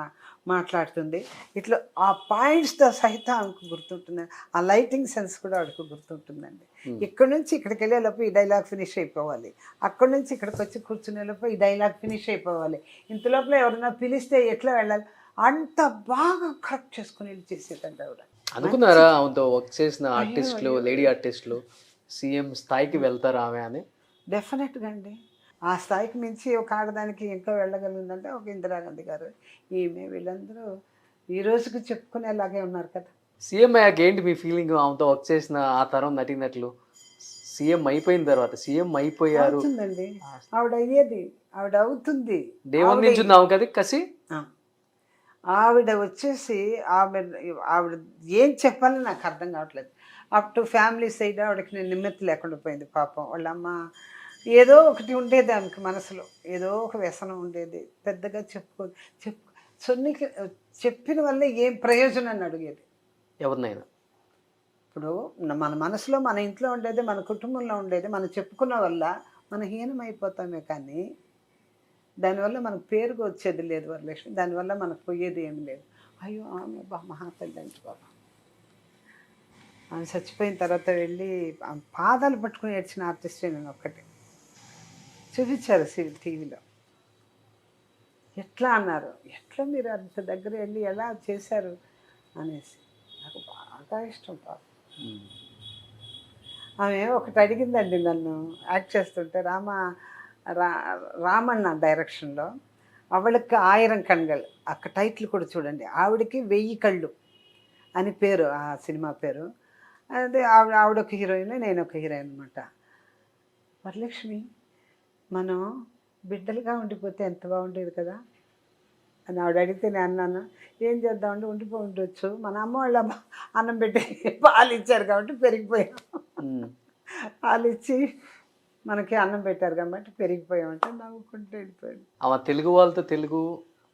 మాట్లాడుతుంది. ఇట్లా ఆ పాయింట్స్తో సహితం ఆమెకు గుర్తుంటుంది. ఆ లైటింగ్ సెన్స్ కూడా ఆవిడకు గుర్తుంటుందండి. ఇక్కడ నుంచి ఇక్కడికి వెళ్ళేలోపు ఈ డైలాగ్ ఫినిష్ అయిపోవాలి, అక్కడ నుంచి ఇక్కడికి వచ్చి కూర్చునేలోపు ఈ డైలాగ్ ఫినిష్ అయిపోవాలి, ఇంతలోపల ఎవరైనా పిలిస్తే ఎట్లా వెళ్ళాలి, అంత బాగా కరెక్ట్ చేసుకుని వెళ్ళి చేసేదండి ఆవిడ. అనుకున్నారా ఆమెతో వర్క్ చేసిన ఆర్టిస్టులు, లేడీ ఆర్టిస్టులు సీఎం స్థాయికి వెళ్తారా ఆమె అని? డెఫినెట్గా అండి. ఆ స్థాయికి మించి ఒక ఆడదానికి ఇంకా వెళ్ళగలిగిందంటే ఒక ఇందిరాగాంధీ గారు, ఈమె, వీళ్ళందరూ ఈ రోజుకి చెప్పుకునేలాగే ఉన్నారు కదా. సీఎం అయ్యాక ఏంటి మీ ఫీలింగ్? ఆమెతో వర్క్ చేసిన ఆ తరం నటీనటులు సీఎం అయిపోయిన తర్వాత, సీఎం అయిపోయారు, అవుతుందండి, ఆవిడ అయ్యేది, ఆవిడ అవుతుంది. దేవుని నుంచి ఉంది ఆమె కదా కసి. ఆవిడ వచ్చేసి ఆవిడ ఏం చెప్పాలో నాకు అర్థం కావట్లేదు. అప్ టు ఫ్యామిలీ సైడ్ ఆవిడకి నేను నిమ్మతి లేకుండా పోయింది పాపం. వాళ్ళ అమ్మ ఏదో ఒకటి ఉండేది ఆమెకి మనసులో, ఏదో ఒక వ్యసనం ఉండేది. పెద్దగా సొన్నికి చెప్పిన వల్ల ఏం ప్రయోజనాన్ని అడిగేది ఎవరినైనా. ఇప్పుడు మన మనసులో, మన ఇంట్లో ఉండేది, మన కుటుంబంలో ఉండేది మనం చెప్పుకున్న వల్ల మనం హీనమైపోతామే, కానీ దానివల్ల మనకు పేరుగా వచ్చేది లేదు వరలక్ష్మి. దానివల్ల మనకు పోయేది ఏమి లేదు. అయ్యో ఆమె మహాతల్లి అంటే బాబా. ఆమె చచ్చిపోయిన తర్వాత వెళ్ళి ఆమె పాదాలు పట్టుకుని ఏడ్చిన ఆర్టిస్టే నేను ఒక్కటే. చూపించారు టీవీలో. ఎట్లా అన్నారు, ఎట్లా మీరు అంత దగ్గర వెళ్ళి ఎలా చేశారు అనేసి. నాకు బాగా ఇష్టం పాప. ఆమె ఒకటి అడిగిందండి నన్ను యాక్ట్ చేస్తుంటే, రామన్న డైరెక్షన్లో. అవళకి 1000 కண்கள், అక్కడ టైటిల్ కూడా చూడండి. ఆవిడకి 1000 కళ్ళు అని పేరు ఆ సినిమా పేరు. అదే ఆవిడ ఒక హీరోయిన్, నేను ఒక హీరోయిన్ అనమాట. వరలక్ష్మి, మనం బిడ్డలుగా ఉండిపోతే ఎంత బాగుండేది కదా అని ఆవిడ అడిగితే నేను అన్నాను, ఏం చేద్దామంటే ఉండొచ్చు, మన అమ్మ వాళ్ళ అన్నం పెట్టి పాలు ఇచ్చారు కాబట్టి పెరిగిపోయాం, పాలు ఇచ్చి మనకి అన్నం పెట్టారు కాబట్టి పెరిగిపోయామంటే నవ్వుకుంటూ వెళ్ళిపోయాడు. ఆమె తెలుగు వాళ్ళతో తెలుగు,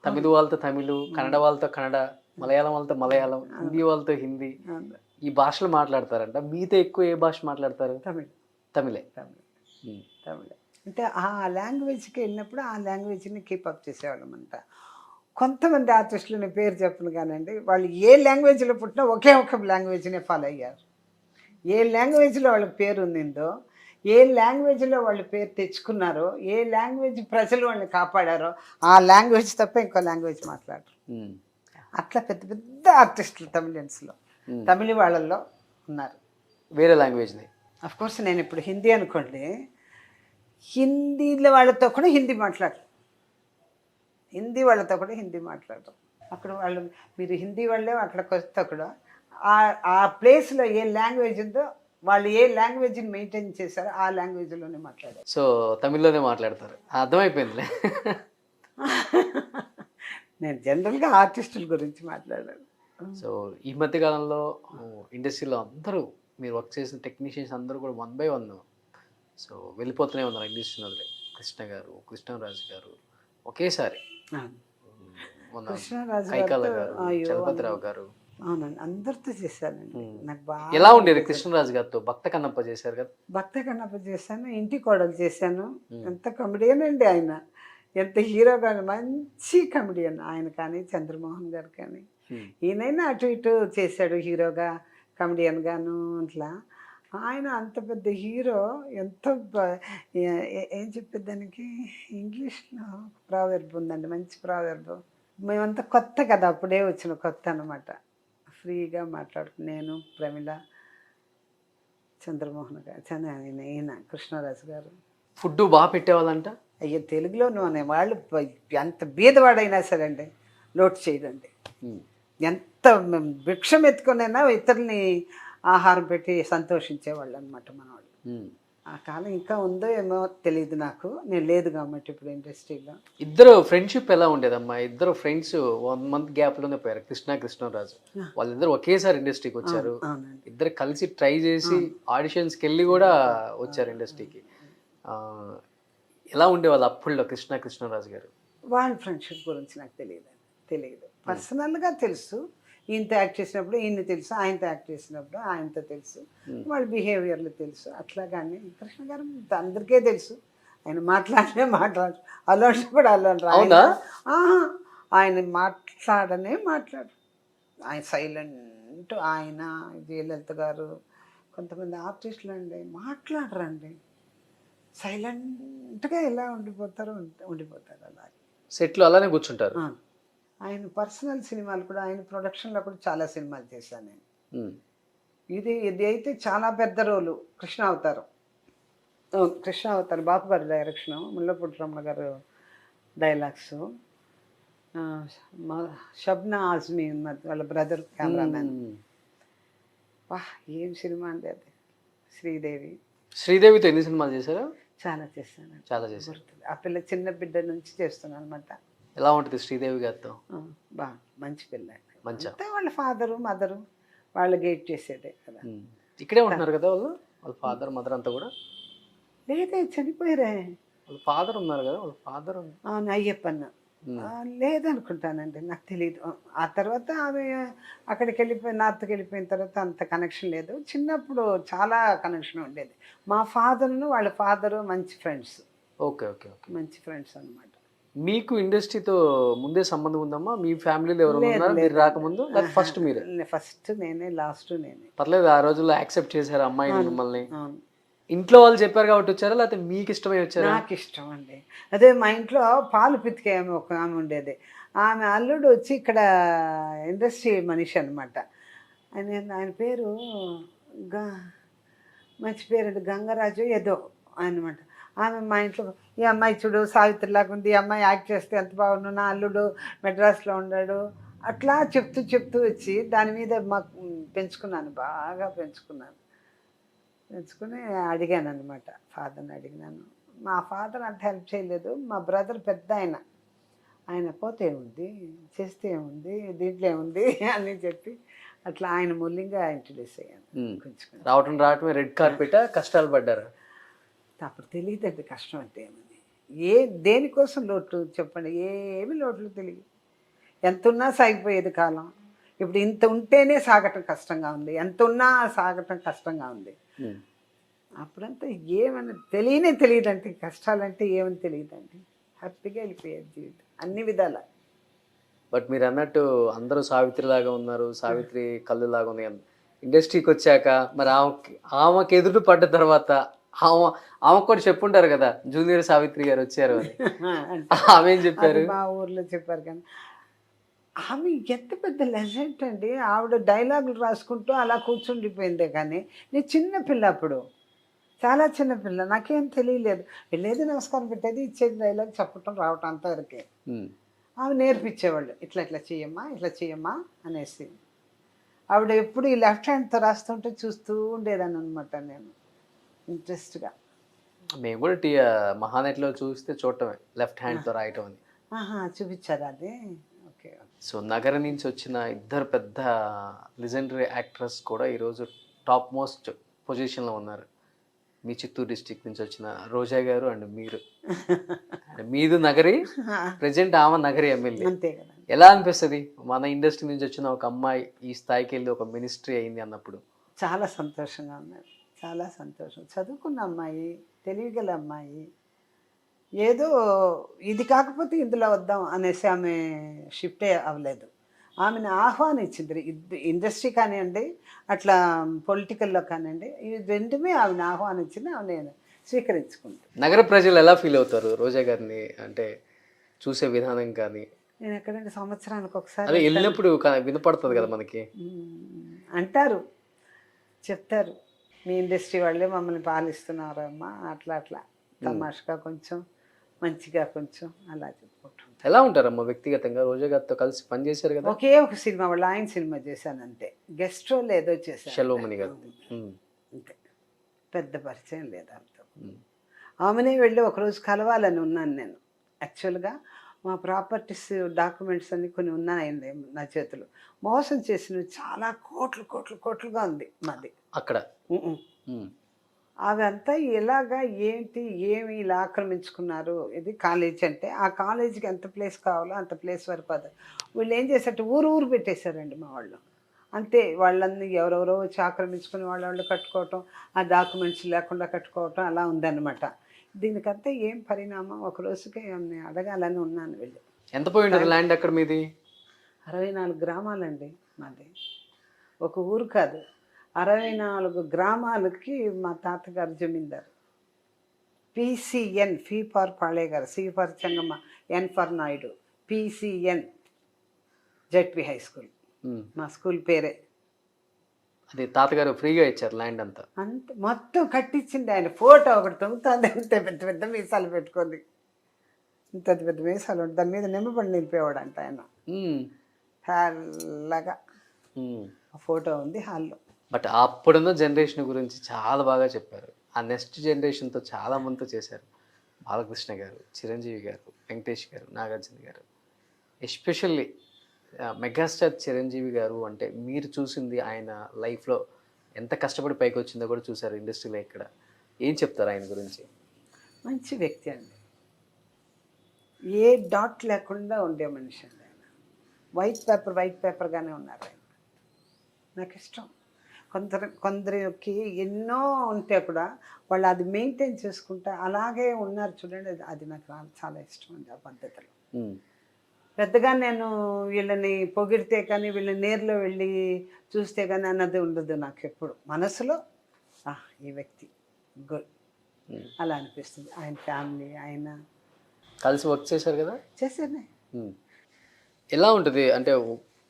తమిళ వాళ్ళతో తమిళ్, కన్నడ వాళ్ళతో కన్నడ, మలయాళం వాళ్ళతో మలయాళం, హిందీ వాళ్ళతో హిందీ, ఈ భాషలు మాట్లాడతారంట. మీతో ఎక్కువ ఏ భాష మాట్లాడతారు? తమిళే. తమిళే అంటే ఆ లాంగ్వేజ్కి వెళ్ళినప్పుడు ఆ లాంగ్వేజ్ని కీపప్ చేసేవాళ్ళం అంట. కొంతమంది ఆర్టిస్టులు, నేను పేరు చెప్పను కానండి, వాళ్ళు ఏ లాంగ్వేజ్లో పుట్టినా ఒకే ఒక లాంగ్వేజ్నే ఫాలో అయ్యారు. ఏ లాంగ్వేజ్లో వాళ్ళకి పేరు ఉండిందో, ఏ లాంగ్వేజ్లో వాళ్ళు పేరు తెచ్చుకున్నారో, ఏ లాంగ్వేజ్ ప్రజలు వాళ్ళని కాపాడారో ఆ లాంగ్వేజ్ తప్ప ఇంకో లాంగ్వేజ్ మాట్లాడరు. అట్లా పెద్ద పెద్ద ఆర్టిస్టులు తమిళన్స్లో, తమిళ వాళ్ళల్లో ఉన్నారు. వేరే లాంగ్వేజ్ని అఫ్కోర్స్ నేను ఇప్పుడు హిందీ అనుకోండి, హిందీలో వాళ్ళతో కూడా హిందీ మాట్లాడరు, హిందీ వాళ్ళతో కూడా హిందీ మాట్లాడరు. అక్కడ వాళ్ళు, మీరు హిందీ వాళ్ళే అక్కడికి వస్తే కూడా ఆ ప్లేస్లో ఏ లాంగ్వేజ్ ఉందో వాళ్ళు ఏ లాంగ్వేజ్ని మెయింటైన్ చేశారో ఆ లాంగ్వేజ్లోనే మాట్లాడారు. సో తమిళ్లోనే మాట్లాడతారు, అర్థమైపోయిందిలే. నేను జనరల్గా ఆర్టిస్టుల గురించి మాట్లాడాను. సో ఈ మధ్య కాలంలో ఇండస్ట్రీలో అందరూ మీరు వర్క్ చేసిన టెక్నీషియన్స్ అందరూ కూడా వన్ బై వన్ సో వెళ్ళిపోతూనే ఉన్నారు ఇండస్ట్రీని వదిలే. కృష్ణ గారు, కృష్ణరాజు గారు ఒకేసారి ఆ, మొన్న కృష్ణరాజు కైకాల గారితో గారు, అయ్యో చలపతిరావు గారు. అవునండి, అందరితో చేశానండి. ఉమ్. నాకు బాగా ఎలా ఉండేది కృష్ణరాజు గారితో? భక్త కన్నప్ప చేశారు కదా. భక్త కన్నప్ప చేశాను, ఇంటి కోడలు చేశాను. ఉమ్. ఎంత కమెడియన్ అండి ఆయన, ఎంత హీరో కానీ మంచి కమెడియన్ ఆయన. కానీ చంద్రమోహన్ గారు కానీ ఉమ్. ఈయనైనా అటు ఇటు చేశాడు హీరోగా, కమెడియన్ గాను అట్లా. ఆయన అంత పెద్ద హీరో ఎంత ఏం చెప్పేది దానికి, ఇంగ్లీష్లో ప్రావెర్బ్ ఉందండి, మంచి ప్రావెర్బ్. మేమంతా కొత్త కదా, అప్పుడే వచ్చిన కొత్త అనమాట. ఫ్రీగా మాట్లాడుకుని నేను, ప్రమిళ, చంద్రమోహన్ గారు, ఈయన కృష్ణరాజు గారు. ఫుడ్ బాగా పెట్టేవాళ్ళంట. అయ్యో తెలుగులోను అనేవాళ్ళు ఎంత బీదవాడైనా సరే అండి లోటు చేయడండి. ఉమ్. ఎంత భిక్షం ఎత్తుకునైనా ఇతరుల్ని ఆహారం పెట్టి సంతోషించేవాళ్ళు అనమాట మనవాళ్ళు. ఉమ్. ఆ కాలం ఇంకా ఉందో ఏమో తెలియదు నాకు, నేను లేదు కాబట్టి ఇప్పుడు ఇండస్ట్రీలో. ఇద్దరు ఫ్రెండ్షిప్ ఎలా ఉండేదమ్మా? ఇద్దరు ఫ్రెండ్స్ 1 month గ్యాప్ లోనే పోయారు, కృష్ణరాజు. వాళ్ళిద్దరు ఒకేసారి ఇండస్ట్రీకి వచ్చారు. అవునండి. ఇద్దరు కలిసి ట్రై చేసి ఆడిషన్స్కి వెళ్ళి కూడా వచ్చారు ఇండస్ట్రీకి. ఎలా ఉండేవాళ్ళు అప్పుడులో కృష్ణరాజు గారు? వాళ్ళ ఫ్రెండ్షిప్ గురించి నాకు తెలియదు. పర్సనల్గా తెలుసు, ఈయనతో యాక్ట్ చేసినప్పుడు ఈయన తెలుసు, ఆయనతో యాక్ట్ చేసినప్పుడు ఆయనతో తెలుసు, వాళ్ళ బిహేవియర్లు తెలుసు. అట్లా కానీ కృష్ణ గారు అందరికీ తెలుసు, ఆయన మాట్లాడు అలోన్ కూడా అలోన్ అవునా? ఆయన మాట్లాడు, ఆయన సైలెంట్. ఆయన జయలలిత గారు, కొంతమంది ఆర్టిస్టులు అండి మాట్లాడరండి, సైలెంట్గా ఎలా ఉండిపోతారు అలా సెట్లో అలానే కూర్చుంటారు. ఆయన పర్సనల్ సినిమాలు కూడా, ఆయన ప్రొడక్షన్లో కూడా చాలా సినిమాలు చేశాను నేను. ఉమ్. ఇది అయితే చాలా పెద్ద రోలు, కృష్ణ అవతారం. బాపు గారి డైరెక్షను, ముల్లపూడి రమణ గారు డైలాగ్స్, షబ్నా ఆజ్మీ ఉన్నది వాళ్ళ బ్రదర్ కెమెరామ్యాన్. ఉమ్. వాహ్ ఏం సినిమా అండి అది. శ్రీదేవితో ఎన్ని సినిమాలు చేశారు? చాలా చేశాను. చాలా చేశారు. ఆ పిల్ల చిన్న బిడ్డ నుంచి చేస్తున్నాను అనమాట. ఎలా ఉంటుంది శ్రీదేవి గారితో? బాగా మంచి పిల్ల. మంచిగా. అంతా వాళ్ళ ఫాదరు మదరు వాళ్ళు గైడ్ చేసేదే కదా. ఇక్కడే ఉంటున్నారు కదా వాళ్ళ ఫాదర్ మదర్ అంతా కూడా? లేదే చనిపోయారే. వాళ్ళ ఫాదర్ ఉన్నారు కదా, వాళ్ళ ఫాదర్. అవును, అయ్యప్పన్న. లేదనుకుంటానండి, నాకు తెలియదు. ఆ తర్వాత ఆమె అక్కడికి వెళ్ళిపోయి నార్త్కి వెళ్ళిపోయిన తర్వాత అంత కనెక్షన్ లేదు. చిన్నప్పుడు చాలా కనెక్షన్ ఉండేది. మా ఫాదర్ను వాళ్ళ ఫాదరు మంచి ఫ్రెండ్స్. Okay okay okay. మంచి ఫ్రెండ్స్ అనమాట. మీకు ఇండస్ట్రీతో ముందే సంబంధం ఉందమ్మా? మీ ఫ్యామిలీలో ఎవరు ఉన్నారు మీరు రాకముందు? ఫస్ట్ మీరే? ఫస్ట్ నేనే, లాస్ట్ నేనే. పర్లేదు, ఆ రోజుల్లో యాక్సెప్ట్ చేశారు అమ్మాయిని మిమ్మల్ని? అవును. ఇంట్లో వాళ్ళు చెప్పారు కాబట్టి వచ్చారా, లేకపోతే మీకు ఇష్టమై వచ్చారా? నాకు ఇష్టం అండి. అదే మా ఇంట్లో పాలు పితికే ఆమె ఒక ఆమె ఉండేది. ఆమె అల్లుడు వచ్చి ఇక్కడ ఇండస్ట్రీ మనిషి అనమాట. ఆయన పేరు మంచి పేరు గంగరాజు ఏదో అనమాట. ఆమె మా ఇంట్లో, ఈ అమ్మాయి చూడు సావిత్రిలాగా ఉంది, ఈ అమ్మాయి యాక్ట్ చేస్తే ఎంత బాగుండు, నా అల్లుడు మెడ్రాస్లో ఉన్నాడు, అట్లా చెప్తూ వచ్చి దాని మీద మాకు పెంచుకున్నాను, బాగా పెంచుకుని అడిగాను అనమాట. ఫాదర్ని అడిగినాను. మా ఫాదర్ అంత హెల్ప్ చేయలేదు. మా బ్రదర్ పెద్ద ఆయన పోతే ఏముంది, చేస్తే ఏముంది, దీంట్లో ఏముంది అని చెప్పి అట్లా ఆయన మూల్యంగా ఇంట్రడ్యూస్ అయ్యాను. కొంచెం రావటమే రెడ్ కార్పెట్ కష్టాలు పడ్డారు. అప్పుడు తెలియదండి కష్టం అంటే ఏమని, దేనికోసం లోటు చెప్పండి, ఏమి లోట్లు తెలియదు. ఎంత ఉన్నా సాగిపోయేది కాలం. ఇప్పుడు ఇంత ఉంటేనే సాగటం కష్టంగా ఉంది, ఎంత ఉన్నా సాగటం కష్టంగా ఉంది. అప్పుడంతా ఏమని తెలియదంటే, కష్టాలంటే ఏమని తెలియదండి. హ్యాపీగా వెళ్ళిపోయేది జీవితం అన్ని విధాల. బట్ మీరు అన్నట్టు అందరూ సావిత్రి లాగా ఉన్నారు, సావిత్రి కళ్ళు లాగా ఉంది. ఇండస్ట్రీకి వచ్చాక మరి ఆమెకి ఎదురు పడ్డ తర్వాత ఆమెకు కూడా చెప్పుంటారు కదా, జూనియర్ సావిత్రి గారు వచ్చారు అని. ఆమె ఏం చెప్పారు? మా ఊర్లో చెప్పారు. కానీ ఆమె ఎంత పెద్ద లెజెండ్ అండి. ఆవిడ డైలాగులు రాసుకుంటూ అలా కూర్చుండిపోయిందే. కానీ నేను చిన్నపిల్ల, అప్పుడు చాలా చిన్నపిల్ల, నాకేం తెలియలేదు. వెళ్ళేది నమస్కారం పెట్టేది, ఇచ్చేది డైలాగ్ చెప్పటం రావటం అంతవరకే. ఆమె నేర్పించేవాళ్ళు, ఇట్లా చెయ్యమ్మా అనేసి. ఆవిడ ఎప్పుడు ఈ లెఫ్ట్ హ్యాండ్తో రాస్తుంటే చూస్తూ ఉండేదాన్ని అనమాట నేను, ఇంట్రెస్ట్గా. మేము కూడా మహానటిలో చూస్తే చూడటమే లెఫ్ట్ హ్యాండ్తో రాయటం అని. ఆహా, చూపించారు అది. ఓకే. సో నగరం నుంచి వచ్చిన ఇద్దరు పెద్ద లెజెండరీ యాక్ట్రెస్ కూడా ఈరోజు టాప్ మోస్ట్ పొజిషన్లో ఉన్నారు. మీ చిత్తూరు డిస్టిక్ నుంచి వచ్చిన రోజా గారు అండ్ మీరు. అండ్ మీది నగరి, ప్రజెంట్ ఆమె నగరి ఎమ్మెల్యే. అంతే కదా. ఎలా అనిపిస్తుంది మన ఇండస్ట్రీ నుంచి వచ్చిన ఒక అమ్మాయి ఈ స్థాయికి వెళ్ళి ఒక మినిస్ట్రీ అయింది అన్నప్పుడు? చాలా సంతోషంగా ఉన్నారు, చాలా సంతోషం. చదువుకున్న అమ్మాయి, తెలివిగల అమ్మాయి, ఏదో ఇది కాకపోతే ఇందులో వద్దాం అనేసి ఆమె షిఫ్టే అవ్వలేదు. ఆమెను ఆహ్వానించింది. ఇండస్ట్రీ కానివ్వండి, అట్లా పొలిటికల్లో కానివ్వండి, ఇవి రెండుమే ఆమెను ఆహ్వానించింది, ఆమె నేను స్వీకరించుకుంటాను. నగర ప్రజలు ఎలా ఫీల్ అవుతారు రోజా గారిని అంటే చూసే విధానం కానీ? నేను ఎక్కడంటే సంవత్సరానికి ఒకసారి అదే వెళ్ళినప్పుడు వినపడుతుంది కదా మనకి. అంటారు, చెప్తారు, మీ ఇండస్ట్రీ వాళ్ళే మమ్మల్ని పాలిస్తున్నారమ్మా, అట్లా అట్లా తమాషగా కొంచెం, మంచిగా కొంచెం అలా చెప్పుకుంటాం. ఎలా ఉంటారమ్మా వ్యక్తిగతంగా రోజా గారితో కలిసి పనిచేశారు కదా? ఒకే ఒక సినిమా, వాళ్ళు ఆయన సినిమా చేశాను అంతే. గెస్ట్ రోల్ ఏదో చేశాను షలోమణి గారు. అంతే, పెద్ద పరిచయం లేదు ఆమెతో. ఆమెనే వెళ్ళి ఒకరోజు కలవాలని ఉన్నాను నేను. యాక్చువల్గా మా ప్రాపర్టీస్ డాక్యుమెంట్స్ అన్నీ కొన్ని ఉన్నాయండి నా చేతులు. మోసం చేసినవి చాలా కోట్లుగా ఉంది మాది అక్కడ. అవి అంతా ఎలాగా, ఏంటి, ఏమి ఇలా ఆక్రమించుకున్నారు. ఇది కాలేజ్ అంటే ఆ కాలేజీకి ఎంత ప్లేస్ కావాలో అంత ప్లేస్ వరకు అది వీళ్ళు ఏం చేశారంటే ఊరు పెట్టేశారండి మా వాళ్ళు. అంతే, వాళ్ళన్నీ ఎవరెవరో వచ్చి ఆక్రమించుకుని వాళ్ళు కట్టుకోవటం, ఆ డాక్యుమెంట్స్ లేకుండా కట్టుకోవటం అలా ఉందన్నమాట. దీనికంతా ఏం పరిణామం, ఒక రోజుకే అడగాలని ఉన్నాను వెళ్ళి. ఎంత పోయింటారు ల్యాండ్ అక్కడ మీది? 64 గ్రామాలండి మాది, ఒక ఊరు కాదు. 64 గ్రామాలకి మా తాతగారు జమీందారు. PCN, P for Palegaru, C for Chengamma, N for Naidu, PCN ZP high school మా స్కూల్ పేరే. అది తాతగారు ఫ్రీగా ఇచ్చారు ల్యాండ్ అంతా? అంత మొత్తం కట్టించింది ఆయన. ఫోటో ఒకటి తొంగుతుంది, అంతే పెద్ద మీసాలు పెట్టుకొని, ఇంత పెద్ద మీసాలు ఉంటుంది, దాని మీద నిమ్మపండు నిలిపేవాడు అంట ఆయన, హాల్లాగా. ఆ ఫోటో ఉంది హాల్లో. బట్ అప్పుడున్న జనరేషన్ గురించి చాలా బాగా చెప్పారు. ఆ నెక్స్ట్ జనరేషన్తో చాలా మందితో చేశారు. బాలకృష్ణ గారు, చిరంజీవి గారు, వెంకటేష్ గారు, నాగార్జున గారు. ఎస్పెషల్లీ మెగాస్టార్ చిరంజీవి గారు అంటే మీరు చూసింది ఆయన లైఫ్లో ఎంత కష్టపడి పైకి వచ్చిందో కూడా చూసారు ఇండస్ట్రీలో. ఇక్కడ ఏం చెప్తారు ఆయన గురించి? మంచి వ్యక్తి అండి, ఏ డాట్ లేకుండా ఉండే మనిషి అండి ఆయన. వైట్ పేపర్గానే ఉన్నారు ఆయన. నాకు ఇష్టం. కొందరికి ఎన్నో ఉంటే కూడా వాళ్ళు అది మెయింటైన్ చేసుకుంటా అలాగే ఉన్నారు చూడండి, అది నాకు చాలా ఇష్టం అండి ఆ పద్ధతిలో. పెద్దగా నేను వీళ్ళని పొగిడితే కానీ, వీళ్ళని నేరులో వెళ్ళి చూస్తే కానీ అన్నది ఉండదు నాకు. ఎప్పుడు మనసులో ఈ వ్యక్తి గుడ్ అలా అనిపిస్తుంది. ఆయన ఫ్యామిలీ, ఆయన కలిసి వర్క్ చేశారు కదా? చేశానే. ఎలా ఉంటుంది అంటే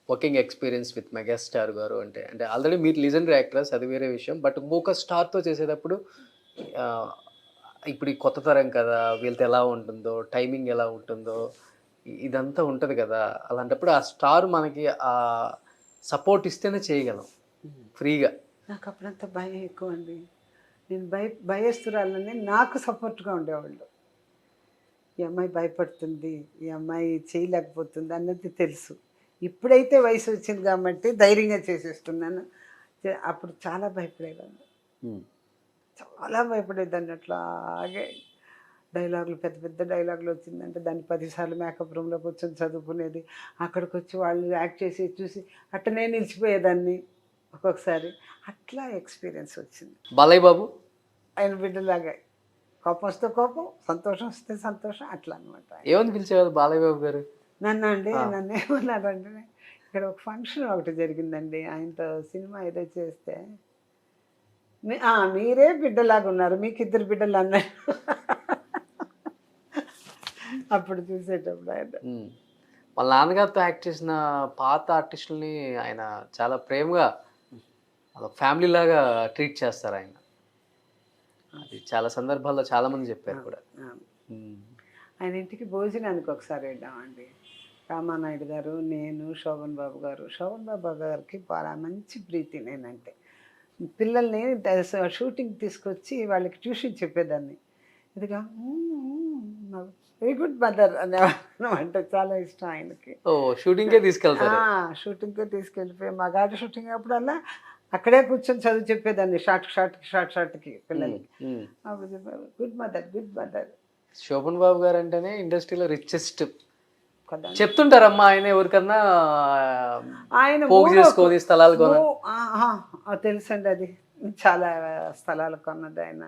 వర్కింగ్ ఎక్స్పీరియన్స్ విత్ మెగాస్టార్ గారు? అంటే అంటే ఆల్రెడీ మీరు లెజెండరీ యాక్ట్రెస్, అది వేరే విషయం. బట్ ఇంకొక స్టార్తో చేసేటప్పుడు ఇప్పుడు ఈ కొత్త తరం కదా, వీళ్ళతో ఎలా ఉంటుందో, టైమింగ్ ఎలా ఉంటుందో, ఇదంతా ఉంటుంది కదా. అలాంటప్పుడు ఆ స్టార్ మనకి ఆ సపోర్ట్ ఇస్తేనే చేయగలం ఫ్రీగా. నాకు అప్పుడంతా భయం ఎక్కువ అండి. నేను భయస్తురాలని నాకు సపోర్ట్గా ఉండేవాళ్ళు. ఈ అమ్మాయి భయపడుతుంది, ఈ అమ్మాయి చేయలేకపోతుంది అన్నది తెలుసు. ఇప్పుడైతే వయసు వచ్చింది కాబట్టి ధైర్యంగా చేసేస్తున్నాను. అప్పుడు చాలా భయపడేదాన్ని, చాలా భయపడేదాన్ని. అట్లాగే డైలాగులు, పెద్ద డైలాగులు వచ్చిందంటే దాన్ని 10 సార్లు మేకప్ రూమ్లో కూర్చొని చదువుకునేది. అక్కడికి వచ్చి వాళ్ళు యాక్ట్ చేసి చూసి అట్టనే నిలిచిపోయేదాన్ని ఒక్కొక్కసారి. అట్లా ఎక్స్పీరియన్స్ వచ్చింది. బాలయ్య బాబు ఆయన బిడ్డలాగా, కోపం వస్తే కోపం, సంతోషం వస్తే సంతోషం, అట్లా అనమాట. ఏమని పిలిచేవారు బాలయ్య బాబు గారు? నన్ను ఏమన్నారంటే, ఇక్కడ ఒక ఫంక్షన్ ఒకటి జరిగిందండి, ఆయనతో సినిమా ఏదో చేస్తే మీరే బిడ్డలాగా ఉన్నారు, మీకు 2 బిడ్డలు అన్నారు. అప్పుడు చూసేటప్పుడు ఆయన వాళ్ళ నాన్నగారితో యాక్ట్ చేసిన పాత ఆర్టిస్టుల్ని ఆయన చాలా ప్రేమగా ఫ్యామిలీ లాగా ట్రీట్ చేస్తారు ఆయన. అది చాలా సందర్భాల్లో చాలామంది చెప్పారు కూడా. ఆయన ఇంటికి భోజనానికి ఒకసారి వెళ్ళామండి. రామానాయుడు గారు, నేను, శోభన్ బాబు గారు. శోభన్ బాబు గారికి బాగా మంచి ప్రీతి నేనంటే. పిల్లల్ని షూటింగ్ తీసుకొచ్చి వాళ్ళకి ట్యూషన్ చెప్పేదాన్ని. ఇదిగా వెరీ గుడ్ మదర్ అనేవాళ్ళం అంటే చాలా ఇష్టం ఆయనకి. ఓ షూటింగ్కే తీసుకెళ్తారు. షూటింగ్కి తీసుకెళ్ళిపోయి మగాడి షూటింగ్ అప్పుడల్లా అక్కడే కూర్చొని చదువు చెప్పేదాన్ని షార్ట్కి పిల్లలకి. అప్పుడు చెప్పారు good mother good mother Sobhan Babu garu అంటేనే ఇండస్ట్రీలో రిచెస్ట్ కదా. చెప్తుంటారమ్మా ఆయన ఎవరికన్నా ఆయన పోగు చేసుకోని స్థలాలు కొన తెలుసండి, అది చాలా స్థలాలు కొన్నది ఆయన.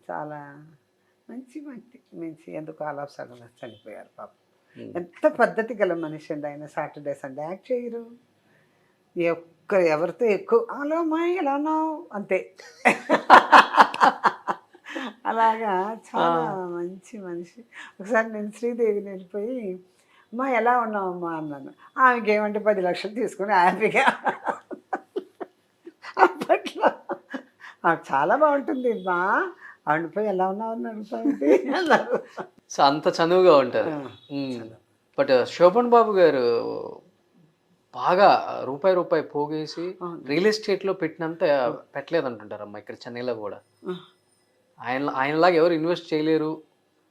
చాలా మంచి మంచి మంచి ఎందుకు ఆలోచనలు చనిపోయారు పాపం. ఎంత పద్ధతి గల మనిషి అండి ఆయన. సాటర్డే సండే యాక్ట్ చేయరు, ఎవరితో ఎక్కువ హలో అమ్మాయి ఎలా ఉన్నావు అంతే. అలాగా చాలా మంచి మనిషి. ఒకసారి నేను శ్రీదేవిని వెళ్ళిపోయి అమ్మా ఎలా ఉన్నావు అమ్మా అన్నాను. ఆమెకి ఏమంటే 10 లక్షలు తీసుకుని హ్యాపీగా. అప్పట్లో చాలా బాగుంటుంది మా ఆవిడపోయి ఎలా ఉన్నావు అని అడుగుతాంటే అన్నారు. సో అంత చనువుగా ఉంటారు. బట్ శోభన్ బాబు గారు బాగా రూపాయి పోగేసి రియల్ ఎస్టేట్లో పెట్టినంత పెట్టలేదు అంటుంటారమ్మా ఇక్కడ చెన్నైలో కూడా. ఆయనలాగా ఎవరు ఇన్వెస్ట్ చేయలేరు,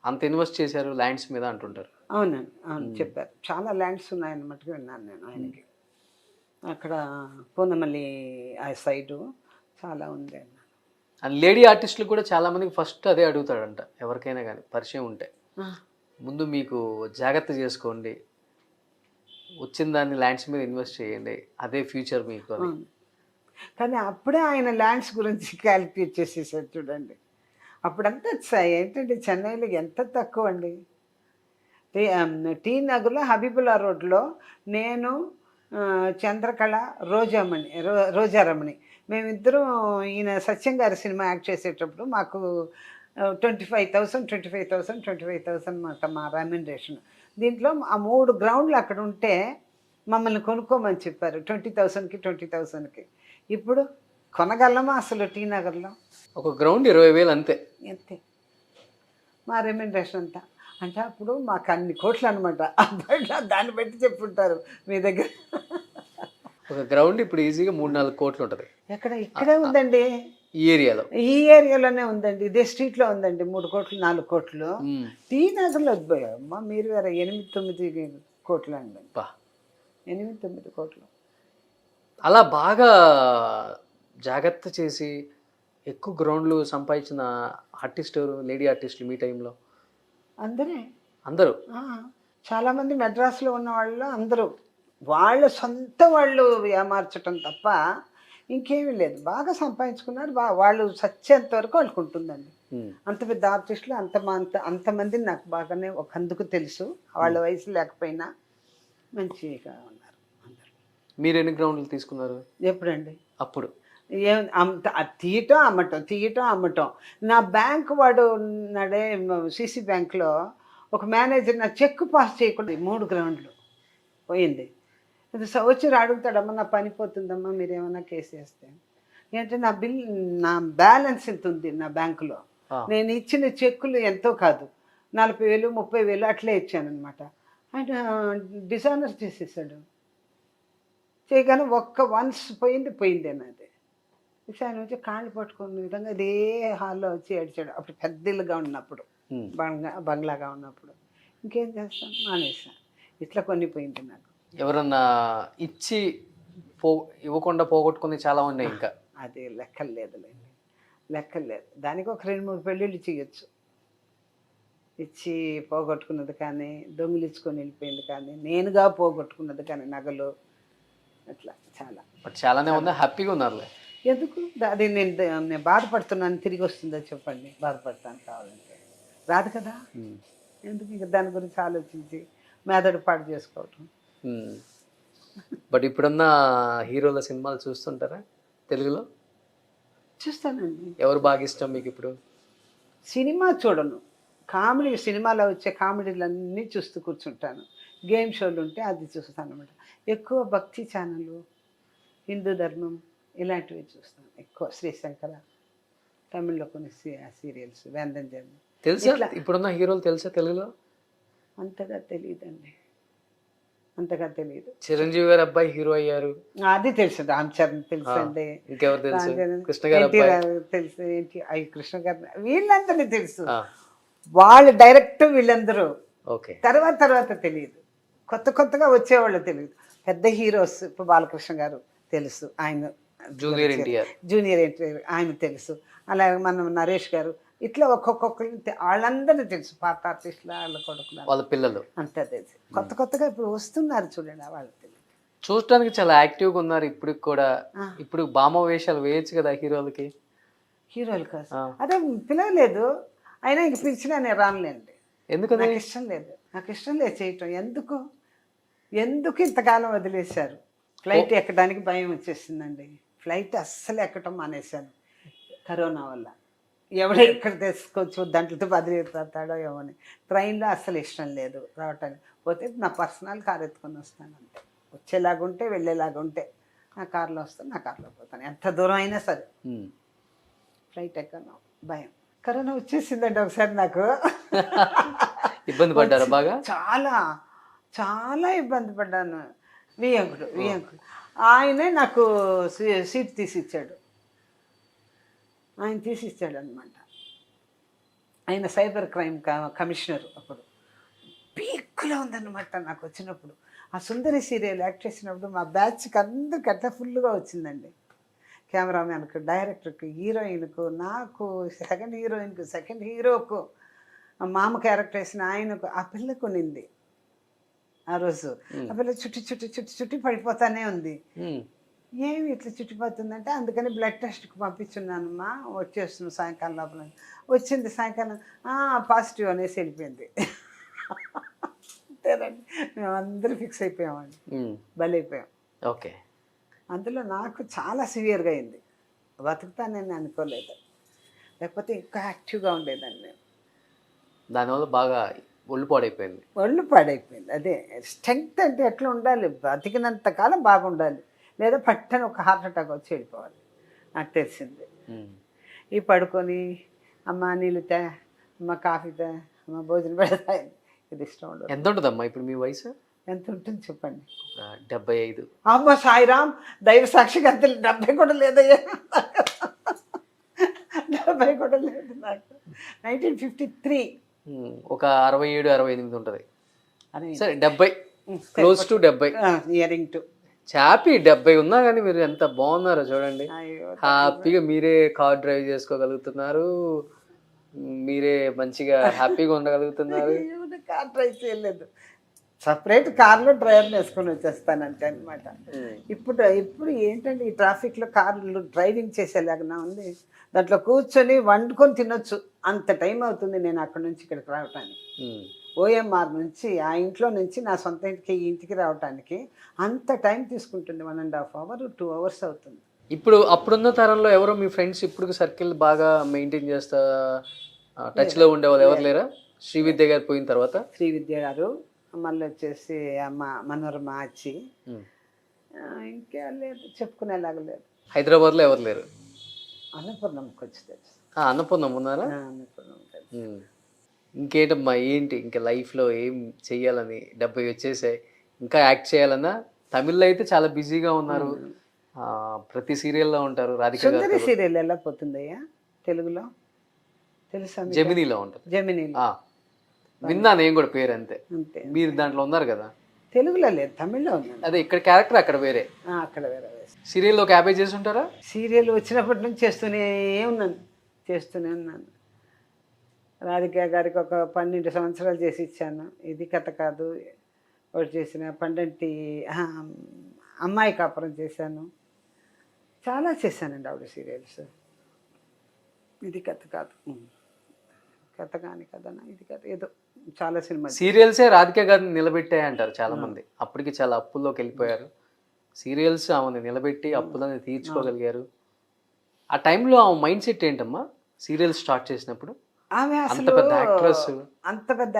అంత ఇన్వెస్ట్ చేశారు ల్యాండ్స్ మీద అంటుంటారు. అవునండి, అవును చెప్పారు. చాలా ల్యాండ్స్ ఉన్నాయన్నమాట విన్నాను నేను ఆయనకి. అక్కడ పూనమల్లి ఆ సైడు చాలా ఉంది అన్న. అండ్ లేడీ ఆర్టిస్టులు కూడా చాలా మందికి ఫస్ట్ అదే అడుగుతాడంట, ఎవరికైనా కానీ పరిచయం ఉంటే ముందు మీకు జాగ్రత్త చేసుకోండి, వచ్చిన దాన్ని ల్యాండ్స్ మీద ఇన్వెస్ట్ చేయండి, అదే ఫ్యూచర్ మీకు అని. కానీ అప్పుడే ఆయన ల్యాండ్స్ గురించి క్యాలిక్యులేట్ చేసేసారు చూడండి. అప్పుడంతా ఏంటంటే చెన్నైలో ఎంత తక్కువ అండి. టీ నగర్లో హబీబుల్లా రోడ్లో నేను చంద్రకళ రోజారమణి మేమిద్దరం ఈయన సత్యం గారి సినిమా యాక్ట్ చేసేటప్పుడు మాకు 25,000 అన్నమాట మా రెమ్యునరేషన్. దీంట్లో ఆ 3 గ్రౌండ్లు అక్కడ ఉంటే మమ్మల్ని కొనుక్కోమని చెప్పారు 20,000కి. ఇప్పుడు కొనగలమా అసలు టీ నగర్లో? ఒక గ్రౌండ్ 20,000 అంతే. అంతే మా రెమ్యునరేషన్ అంతా. అంటే అప్పుడు మాకు అన్ని కోట్లు అనమాట. అప్పట్లో దాన్ని బట్టి చెప్పుంటారు మీ దగ్గర. ఒక గ్రౌండ్ ఇప్పుడు ఈజీగా 3-4 కోట్లు ఉంటుంది. ఇక్కడే ఉందండి, ఈ ఏరియాలోనే ఉందండి. ఇదే స్ట్రీట్లో ఉందండి 3 కోట్లు 4 కోట్లు. టీ నగర్లో అమ్మా మీరు వేరే 8-9 కోట్లు అండి. 8-9 కోట్లు. అలా బాగా జాగ్రత్త చేసి ఎక్కువ గ్రౌండ్లు సంపాదించిన ఆర్టిస్ట్ ఎవరు, లేడీ ఆర్టిస్టులు మీ టైంలో? అందరూ చాలామంది మెడ్రాస్లో ఉన్న వాళ్ళు అందరూ వాళ్ళ సొంత వాళ్ళు ఏమార్చటం తప్ప ఇంకేమీ లేదు. బాగా సంపాదించుకున్నారు. వాళ్ళు సచ్చేంత వరకు వాళ్ళకు ఉంటుందండి. అంత పెద్ద ఆర్టిస్టులు అంతమందిని నాకు బాగానే ఒకందుకు తెలుసు. వాళ్ళ వయసు లేకపోయినా మంచిగా ఉన్నారు అందరూ. మీరు ఎన్ని గ్రౌండ్లు తీసుకున్నారు ఎప్పుడండి? అప్పుడు తీయటం అమ్మటం. నా బ్యాంక్ వాడు ఉన్నాడే సిసి బ్యాంక్లో ఒక మేనేజర్ నా చెక్ పాస్ చేయకుండా 3 గ్రౌండ్లు పోయింది. వచ్చి అడుగుతాడమ్మా నా పని పోతుందమ్మా మీరేమన్నా కేసు వేస్తే. ఏంటంటే నా బ్యాలెన్స్ ఎంత ఉంది నా బ్యాంకులో, నేను ఇచ్చిన చెక్కులు ఎంతో కాదు 40,000 30,000 అట్లే ఇచ్చానమాట. ఆయన డిజానర్ చేసేసాడు. చేయగానే వన్స్ పోయింది అన్నది. ఆయన వచ్చి కాళ్ళు పట్టుకున్న విధంగా ఇదే హాల్లో వచ్చి ఏడ్చాడు. అప్పుడు పెద్ద ఇల్లుగా ఉన్నప్పుడు, బంగ్లాగా ఉన్నప్పుడు. ఇంకేం చేస్తాం మానేసాను. ఇట్లా కొన్ని పోయింది నాకు. ఎవరన్నా ఇచ్చి ఇవ్వకుండా పోగొట్టుకుని చాలా ఉన్నాయి. ఇంకా అది లెక్కలు లేదు. దానికి ఒక 2-3 పెళ్ళిళ్ళు చేయొచ్చు. ఇచ్చి పోగొట్టుకున్నది కానీ, దొంగిలించుకొని వెళ్ళిపోయింది కానీ, నేనుగా పోగొట్టుకున్నది కానీ, నగలు అట్లా చాలానే ఉందా. హ్యాపీగా ఉన్నారులే. ఎందుకు అది నేను బాధపడుతున్నాను తిరిగి వస్తుందో చెప్పండి. బాధపడతాను కావాలంటే రాదు కదా. ఎందుకు ఇంకా దాని గురించి ఆలోచించి మెదడు పాడు చేసుకోవటం. బట్ ఇప్పుడున్న హీరోల సినిమాలు చూస్తుంటారా తెలుగులో? చూస్తానండి. ఎవరు బాగా ఇష్టం మీకు ఇప్పుడు? సినిమా చూడను, కామెడీ సినిమాలో వచ్చే కామెడీలన్నీ చూస్తూ కూర్చుంటాను. గేమ్ షోలు ఉంటే అది చూస్తాను అనమాట. ఎక్కువ భక్తి ఛానళ్ళు, హిందూ ధర్మం ఇలాంటివి చూస్తాను ఎక్కువ. శ్రీశంకర, తమిళ్లో కొన్ని సీరియల్స్, వేందం జన్మ. తెలుసా ఇప్పుడున్న హీరోలు తెలుసా తెలుగులో? అంతగా తెలియదు. చిరంజీవి గారు అబ్బాయి హీరో అయ్యారు, అది తెలుసు. రామ్ చరణ్ తెలుసండి. ఇంకెవరు తెలుసు? కృష్ణ గారు తెలుసు. కృష్ణ గారు వీళ్ళందరినీ తెలుసు. వాళ్ళు డైరెక్ట్ వీళ్ళందరూ ఓకే. తర్వాత తెలియదు. కొత్తగా వచ్చేవాళ్ళు తెలియదు. పెద్ద హీరోస్ ఇప్పుడు బాలకృష్ణ గారు తెలుసు, ఆయన జూనియర్ ఎన్టీఆర్. జూనియర్ ఎన్టీఆర్ ఆయన తెలుసు. అలాగే మనం నరేష్ గారు, ఇట్లా ఒక్కొక్కరిని వాళ్ళందరినీ తెలుసు. పాత ఆర్టిస్టుల వాళ్ళ కొడుకులు వాళ్ళ పిల్లలు అంతా తెలుసు. కొత్తగా ఇప్పుడు వస్తున్నారు చూడండి, వాళ్ళకి తెలియదు. చూడటానికి చాలా యాక్టివ్గా ఉన్నారు ఇప్పుడు కూడా. ఇప్పుడు భామ వేషాలు వేయచ్చు కదా హీరోలకి. హీరోలు కోసం అదే పిలవలేదు, అయినా ఇంక పిలిచినా నేను రానులేండి. ఎందుకని? నాకు ఇష్టం లేదు చేయటం. ఎందుకు ఇంతకాలం వదిలేశారు? ఫ్లైట్ ఎక్కడానికి భయం వచ్చేసిందండి. ఫ్లైట్ అస్సలు ఎక్కటం మానేశాను కరోనా వల్ల. ఎవడో ఎక్కడ తెచ్చుకోవచ్చు, దాంట్లో బదిలీతాడో ఏమో అని. ట్రైన్లో అస్సలు ఇష్టం లేదు రావటానికి. పోతే నా పర్సనల్ కార్ ఎత్తుకొని వస్తాను అంతే. వచ్చేలాగుంటే వెళ్ళేలాగుంటే నా కార్లో వస్తాను, నా కార్లో పోతాను, ఎంత దూరం అయినా సరే. ఫ్లైట్ ఎక్కను భయం. కరోనా వచ్చేసిందండి ఒకసారి నాకు. ఇబ్బంది పడ్డారా బాగా? చాలా ఇబ్బంది పడ్డాను. వియంకుడు ఆయనే నాకు సీట్ తీసిచ్చాడు. ఆయన తీసిచ్చాడు అనమాట. ఆయన సైబర్ క్రైమ్ కమిషనర్. అప్పుడు పీక్లో ఉందన్నమాట నాకు వచ్చినప్పుడు. ఆ సుందరి సీరియల్ యాక్ట్ చేసినప్పుడు మా బ్యాచ్కి అందరికి అట్లా ఫుల్గా వచ్చిందండి. కెమెరామ్యాన్కు, డైరెక్టర్కి, హీరోయిన్కు, నాకు, సెకండ్ హీరోయిన్కు, సెకండ్ హీరోకు, మామ క్యారెక్టర్ వేసిన ఆయనకు. ఆ పిల్లకు నింది ఆ రోజు. ఆ పిల్ల చుట్టి పడిపోతానే ఉంది. ఏమి ఇట్లా చుట్టిపోతుందంటే అందుకని బ్లడ్ టెస్ట్కి పంపించున్నానమ్మా, వచ్చేస్తున్నాను సాయంకాలం లోపల. వచ్చింది సాయంకాలం, పాజిటివ్ అనేసి వెళ్ళిపోయింది. అంతేనండి, మేము అందరూ ఫిక్స్ అయిపోయామండి, బలైపోయాం. ఓకే. అందులో నాకు చాలా సివియర్గా అయింది. బతుకుతానని అనుకోలేదు, లేకపోతే ఇంకా యాక్టివ్గా ఉండేదాన్ని నేను. దానివల్ల బాగా ఒళ్ళు పాడైపోయింది. అదే స్ట్రెంగ్త్ అంటే ఎట్లా ఉండాలి, బతికినంత కాలం బాగుండాలి, లేదా పట్టని ఒక హార్ట్ అటాక్ వచ్చి వెళ్ళిపోవాలి. నాకు తెలిసింది. ఈ పడుకొని అమ్మ నీళ్ళు తే, అమ్మ కాఫీ తే, అమ్మ భోజనం పెడతా, ఇది ఇష్టం ఉండదు. ఎంత ఉంటుందమ్మా ఇప్పుడు మీ వయసు? ఎంత ఉంటుంది చెప్పండి? 75. అమ్మ సాయిరామ్, దైవ సాక్షిగా అంత 70 కూడా లేదయ్యా, 70 కూడా లేదు నాకు. 1953. ఒక 67, 68 ఉంటుంది. సరే 70, క్లోజ్ టు 70. నియరింగ్ టు చాపి 70 ఉన్నా కానీ మీరు ఎంత బాగున్నారో చూడండి. హ్యాపీగా మీరే కార్ డ్రైవ్ చేసుకోగలుగుతున్నారు, మీరే మంచిగా హ్యాపీగా ఉండగలుగుతున్నారు. కార్ డ్రైవ్ చేయలేదు, సపరేట్ కార్లో డ్రైవర్ని వేసుకొని వచ్చేస్తానంటే అనమాట. ఇప్పుడు ఏంటంటే ఈ ట్రాఫిక్లో కార్లు డ్రైవింగ్ చేసేలాగా ఉంది. దాంట్లో కూర్చొని వండుకొని తినొచ్చు, అంత టైం అవుతుంది నేను అక్కడి నుంచి ఇక్కడికి రావటానికి. ఓఎంఆర్ నుంచి ఆ ఇంట్లో నుంచి నా సొంత ఇంటికి ఈ ఇంటికి రావటానికి అంత టైం తీసుకుంటుంది. 1.5 hours 2 hours అవుతుంది. ఇప్పుడు అప్పుడున్న తరంలో ఎవరో మీ ఫ్రెండ్స్ ఇప్పుడు సర్కిల్ బాగా మెయింటైన్ చేస్తా టచ్లో ఉండేవాళ్ళు ఎవరు లేరా? శ్రీవిద్య గారు పోయిన తర్వాత శ్రీవిద్య గారు, మళ్ళీ వచ్చేసి అమ్మ మనోరమ అచ్చి, ఇంకా లేదు, చెప్పుకునేలాగా లేదు. హైదరాబాద్లో ఎవరు లేరు? అన్నపూర్ణంకి వచ్చి తెలుసు. అన్నపూర్ణం ఉన్నారా? అన్నపూర్ణం తెలుసు. ఇంకేంటమ్మా, ఏంటి ఇంకా లైఫ్లో ఏం చెయ్యాలని? 70 వచ్చేసాయి, ఇంకా యాక్ట్ చేయాలన్నా? తమిళ్లో అయితే చాలా బిజీగా ఉన్నారు, ప్రతి సీరియల్లో ఉంటారు. రాధిక సుందరి సీరియల్ ఎలా పోతుందయ్యా తెలుగులో? తెలుసా? జెమినీలో ఉంటుంది. జెమినీలో విన్నా నేను కూడా పేరు, అంతే. మీరు దాంట్లో ఉన్నారు కదా? తెలుగులో లేదు, తమిళ్లో ఉంది. అదే ఇక్కడ క్యారెక్టర్ అక్కడ వేరే, అక్కడ వేరే. సీరియల్లో క్యాబేజ్ చేసి ఉంటారా? సీరియల్ వచ్చినప్పటి నుంచి చేస్తూనే ఉన్నాను. రాధిక గారికి ఒక 12 సంవత్సరాలు చేసి ఇచ్చాను. ఇది కథ కాదు ఒకటి చేసిన, పండంటి అమ్మాయి కాపురం చేశాను, చాలా చేశానండి ఆవిడ సీరియల్స్. ఇది కథ కాదు, కథ కాని కథనా, ఇది కథ, ఏదో చాలా సినిమా సీరియల్సే రాధిక గారిని నిలబెట్టాయి అంటారు చాలా మంది. అప్పటికి చాలా అప్పుల్లోకి వెళ్ళిపోయారు, సీరియల్స్ ఆమెను నిలబెట్టి అప్పులని తీర్చుకోగలిగారు. ఆ టైంలో ఆమె మైండ్ సెట్ ఏంటమ్మా సీరియల్ స్టార్ట్ చేసినప్పుడు? ఆమె అసలు అంత పెద్ద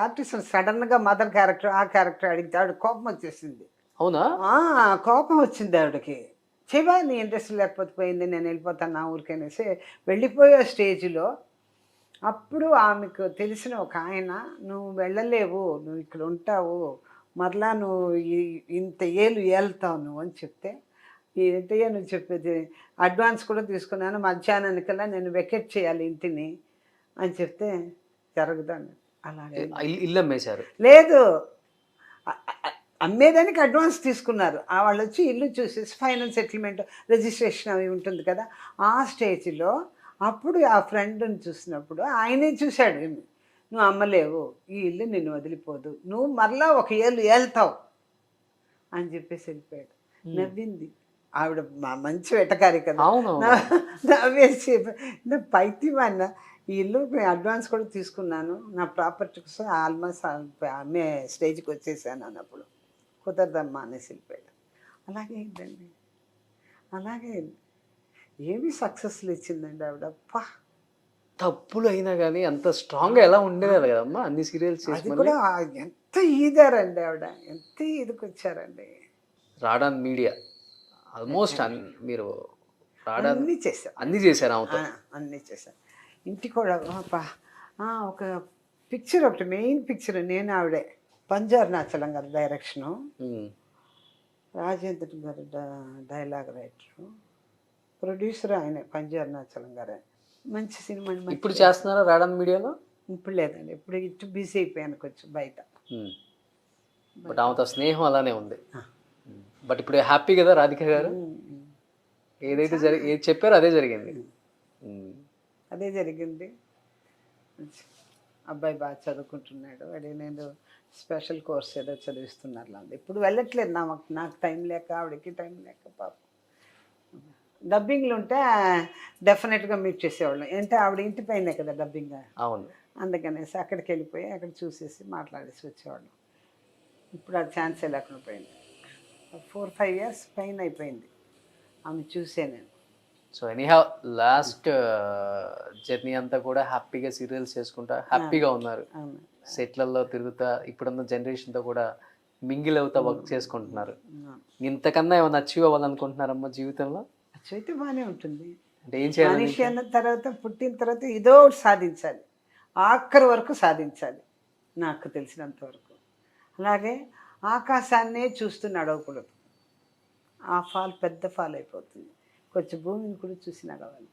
ఆర్టిస్ట్ సడన్గా మదర్ క్యారెక్టర్, ఆ క్యారెక్టర్ అడిగితే ఆవిడ కోపం వచ్చేసింది. అవునా? కోపం వచ్చింది ఆవిడకి. చెబా నీ ఇంట్రెస్ట్ లేకపోతే పోయింది, నేను వెళ్ళిపోతాను నా ఊరికనేసి వెళ్ళిపోయే స్టేజ్లో అప్పుడు ఆమెకు తెలిసిన ఒక ఆయన, నువ్వు వెళ్ళలేవు, నువ్వు ఇక్కడ ఉంటావు, మరలా నువ్వు ఇంత ఏళ్తావు నువ్వు అని చెప్తే, ఏంటయ్యా నువ్వు చెప్పేది, అడ్వాన్స్ కూడా తీసుకున్నాను, మధ్యాహ్నానికల్లా నేను వెకెట్ చేయాలి ఇంటిని అని చెప్తే, జరగదాన్ని అలాగే ఇల్లు అమ్మేశారు. లేదు, అమ్మేదానికి అడ్వాన్స్ తీసుకున్నారు. వాళ్ళు వచ్చి ఇల్లు చూసేసి ఫైనల్ సెటిల్మెంట్ రిజిస్ట్రేషన్ అవి ఉంటుంది కదా, ఆ స్టేజ్లో అప్పుడు ఆ ఫ్రెండ్ని చూసినప్పుడు ఆయనే చూశాడు, నువ్వు అమ్మలేవు, ఈ ఇల్లు నిన్ను వదిలిపోదు, నువ్వు మరలా ఒక ఏళ్ళు ఏళ్తావు అని చెప్పేసి వెళ్ళిపోయాడు. నవ్వింది ఆవిడ, మంచి వెటకారి కదా, నవ్వేసి పైత్యమన్న, ఈ ఇల్లు అడ్వాన్స్ కూడా తీసుకున్నాను, నా ప్రాపర్టీ కోసం ఆల్మోస్ట్ అమ్మే స్టేజ్కి వచ్చేసాను అన్నప్పుడు కుదరదమ్మా అనేసి వెళ్ళిపోయాడు. అలాగే అయిందండి, అలాగే ఏమి సక్సెస్లు ఇచ్చిందండి ఆవిడ. అప్పా, తప్పులు అయినా కానీ అంత స్ట్రాంగ్గా ఎలా ఉండేవారు కదమ్మా అన్ని సీరియల్స్ అది కూడా ఎంత ఈదారండి ఆవిడ, ఎంత ఈదుకొచ్చారండి. రాడాన్ మీడియా ఆల్మోస్ట్ మీరు రాడాన్ అన్నీ చేశారు, అన్నీ చేశారు ఆమెతో. అన్నీ చేశారు. ఇంటికి కూడా ఒక పిక్చర్, ఒకటి మెయిన్ పిక్చర్ నేను ఆవిడే, పంజారుణాచలం గారి డైరెక్షను, రాజేంద్ర గారు డైలాగ్ రైటరు, ప్రొడ్యూసర్ ఆయన పంజారుణాచలం గారే. మంచి సినిమా. ఇప్పుడు చేస్తున్నారా రాడాన్ మీడియాలో? ఇప్పుడు లేదండి, ఇప్పుడు ఇటు బిజీ అయిపోయాను కొంచెం బయట. బట్ ఆమెతో స్నేహం అలానే ఉంది. బట్ ఇప్పుడు హ్యాపీ కదా రాధిక గారు, ఏదైతే ఏది చెప్పారో అదే జరిగింది. అదే జరిగింది. అబ్బాయి బాగా చదువుకుంటున్నాడు, అదే నేను స్పెషల్ కోర్స్ ఏదో చదివిస్తున్నారు. ఇప్పుడు వెళ్ళట్లేదు, నాకు టైం లేక, ఆవిడకి టైం లేక. పాపం డబ్బింగ్లు ఉంటే డెఫినెట్గా మీట్ చేసేవాళ్ళం, అంటే ఆవిడ ఇంటి పైనే కదా డబ్బింగ్. అవును, అందుకనేసి అక్కడికి వెళ్ళిపోయి అక్కడ చూసేసి మాట్లాడేసి వచ్చేవాళ్ళం. ఇప్పుడు ఆ ఛాన్సే లేకుండా పోయింది. 4-5 years పైన అయిపోయింది ఆమె చూసే నేను. సో ఎనీహౌ లాస్ట్ జర్నీ అంతా కూడా హ్యాపీగా సీరియల్స్ చేసుకుంటా హ్యాపీగా ఉన్నారు, సెట్లలో తిరుగుతా, ఇప్పుడున్న జనరేషన్తో కూడా మింగిల్ అవుతా వర్క్ చేసుకుంటున్నారు. ఇంతకన్నా ఏమైనా అచీవ్ అవ్వాలనుకుంటున్నారమ్మా జీవితంలో? అచీవ్ అయితే బాగానే ఉంటుంది. అంటే ఏం చేయాలి? మనిషి అన్న తర్వాత, పుట్టిన తర్వాత ఏదో ఒకటి సాధించాలి, ఆఖరి వరకు సాధించాలి నాకు తెలిసినంత వరకు. అలాగే ఆకాశాన్నే చూస్తూ నడవకూడదు, ఆ ఫాల్ పెద్ద ఫాల్ అయిపోతుంది. కొంచెం భూమిని కూడా చూసి నడవాలి.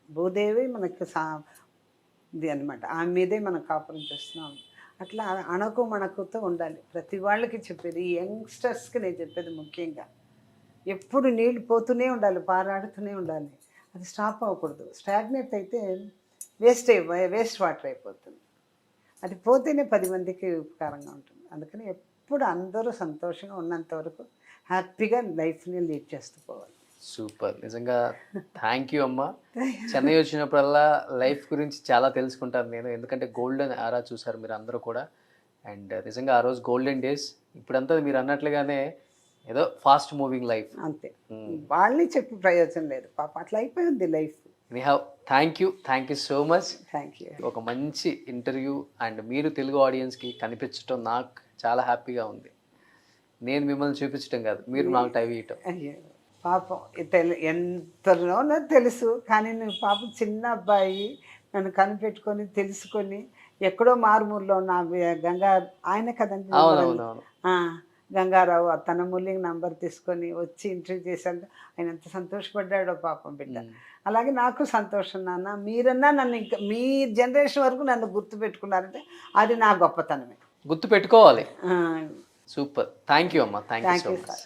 భూదేవి మనకు ఇది అనమాట, ఆమె మీదే మనం కాపురం చేస్తున్నాం. అట్లా అణకు మణకుతో ఉండాలి. ప్రతి వాళ్ళకి చెప్పేది, ఈ యంగ్స్టర్స్కి నేను చెప్పేది ముఖ్యంగా, ఎప్పుడు నీళ్ళు పోతూనే ఉండాలి, పారాడుతూనే ఉండాలి. అది స్టాప్ అవ్వకూడదు. స్టాగ్నేట్ అయితే వేస్ట్ వాటర్ అయిపోతుంది. అది పోతేనే 10 మందికి ఉపకారంగా ఉంటుంది. అందుకని ఎప్పుడు అందరూ సంతోషంగా ఉన్నంత వరకు హ్యాపీగా లైఫ్ని లీడ్ చేస్తూ పోవాలి. సూపర్, నిజంగా థ్యాంక్ యూ అమ్మా. చెన్నై వచ్చినప్పుడల్లా లైఫ్ గురించి చాలా తెలుసుకుంటాను నేను, ఎందుకంటే గోల్డెన్ ఆరా చూసారు మీరు అందరూ కూడా. అండ్ నిజంగా ఆ రోజు గోల్డెన్ డేస్. ఇప్పుడంతా మీరు అన్నట్లుగానే ఏదో ఫాస్ట్ మూవింగ్ లైఫ్ అంతే, వాళ్ళని చెప్పి ప్రయోజనం లేదు, పాప అట్లా అయిపోయింది life. Thank you so much. Thank you. ఒక మంచి ఇంటర్వ్యూ అండ్ మీరు తెలుగు ఆడియన్స్కి కనిపించడం నాకు చాలా హ్యాపీగా ఉంది. నేను మిమ్మల్ని చూపించడం కాదు, మీరు నాకు టైం ఇవ్వటం. అయ్యో పాపం, ఎంతలోనో తెలుసు, కానీ నువ్వు పాపం చిన్న అబ్బాయి నన్ను కనిపెట్టుకొని తెలుసుకొని, ఎక్కడో మారుమూరులో ఉన్న గంగా ఆయన కదండి, అవునవునవును, గంగారావు, తన మూల్యం నంబర్ తీసుకొని వచ్చి ఇంటర్వ్యూ చేశాడు. ఆయన ఎంత సంతోషపడ్డాడో పాపం బిడ్డ. అలాగే నాకు సంతోషం నాన్న, మీరన్నా నన్ను ఇంకా మీ జనరేషన్ వరకు నన్ను గుర్తుపెట్టుకున్నారంటే అది నా గొప్పతనమే. గుర్తు పెట్టుకోవాలి. సూపర్, థ్యాంక్ యూ అమ్మా, థ్యాంక్ యూ సో మచ్.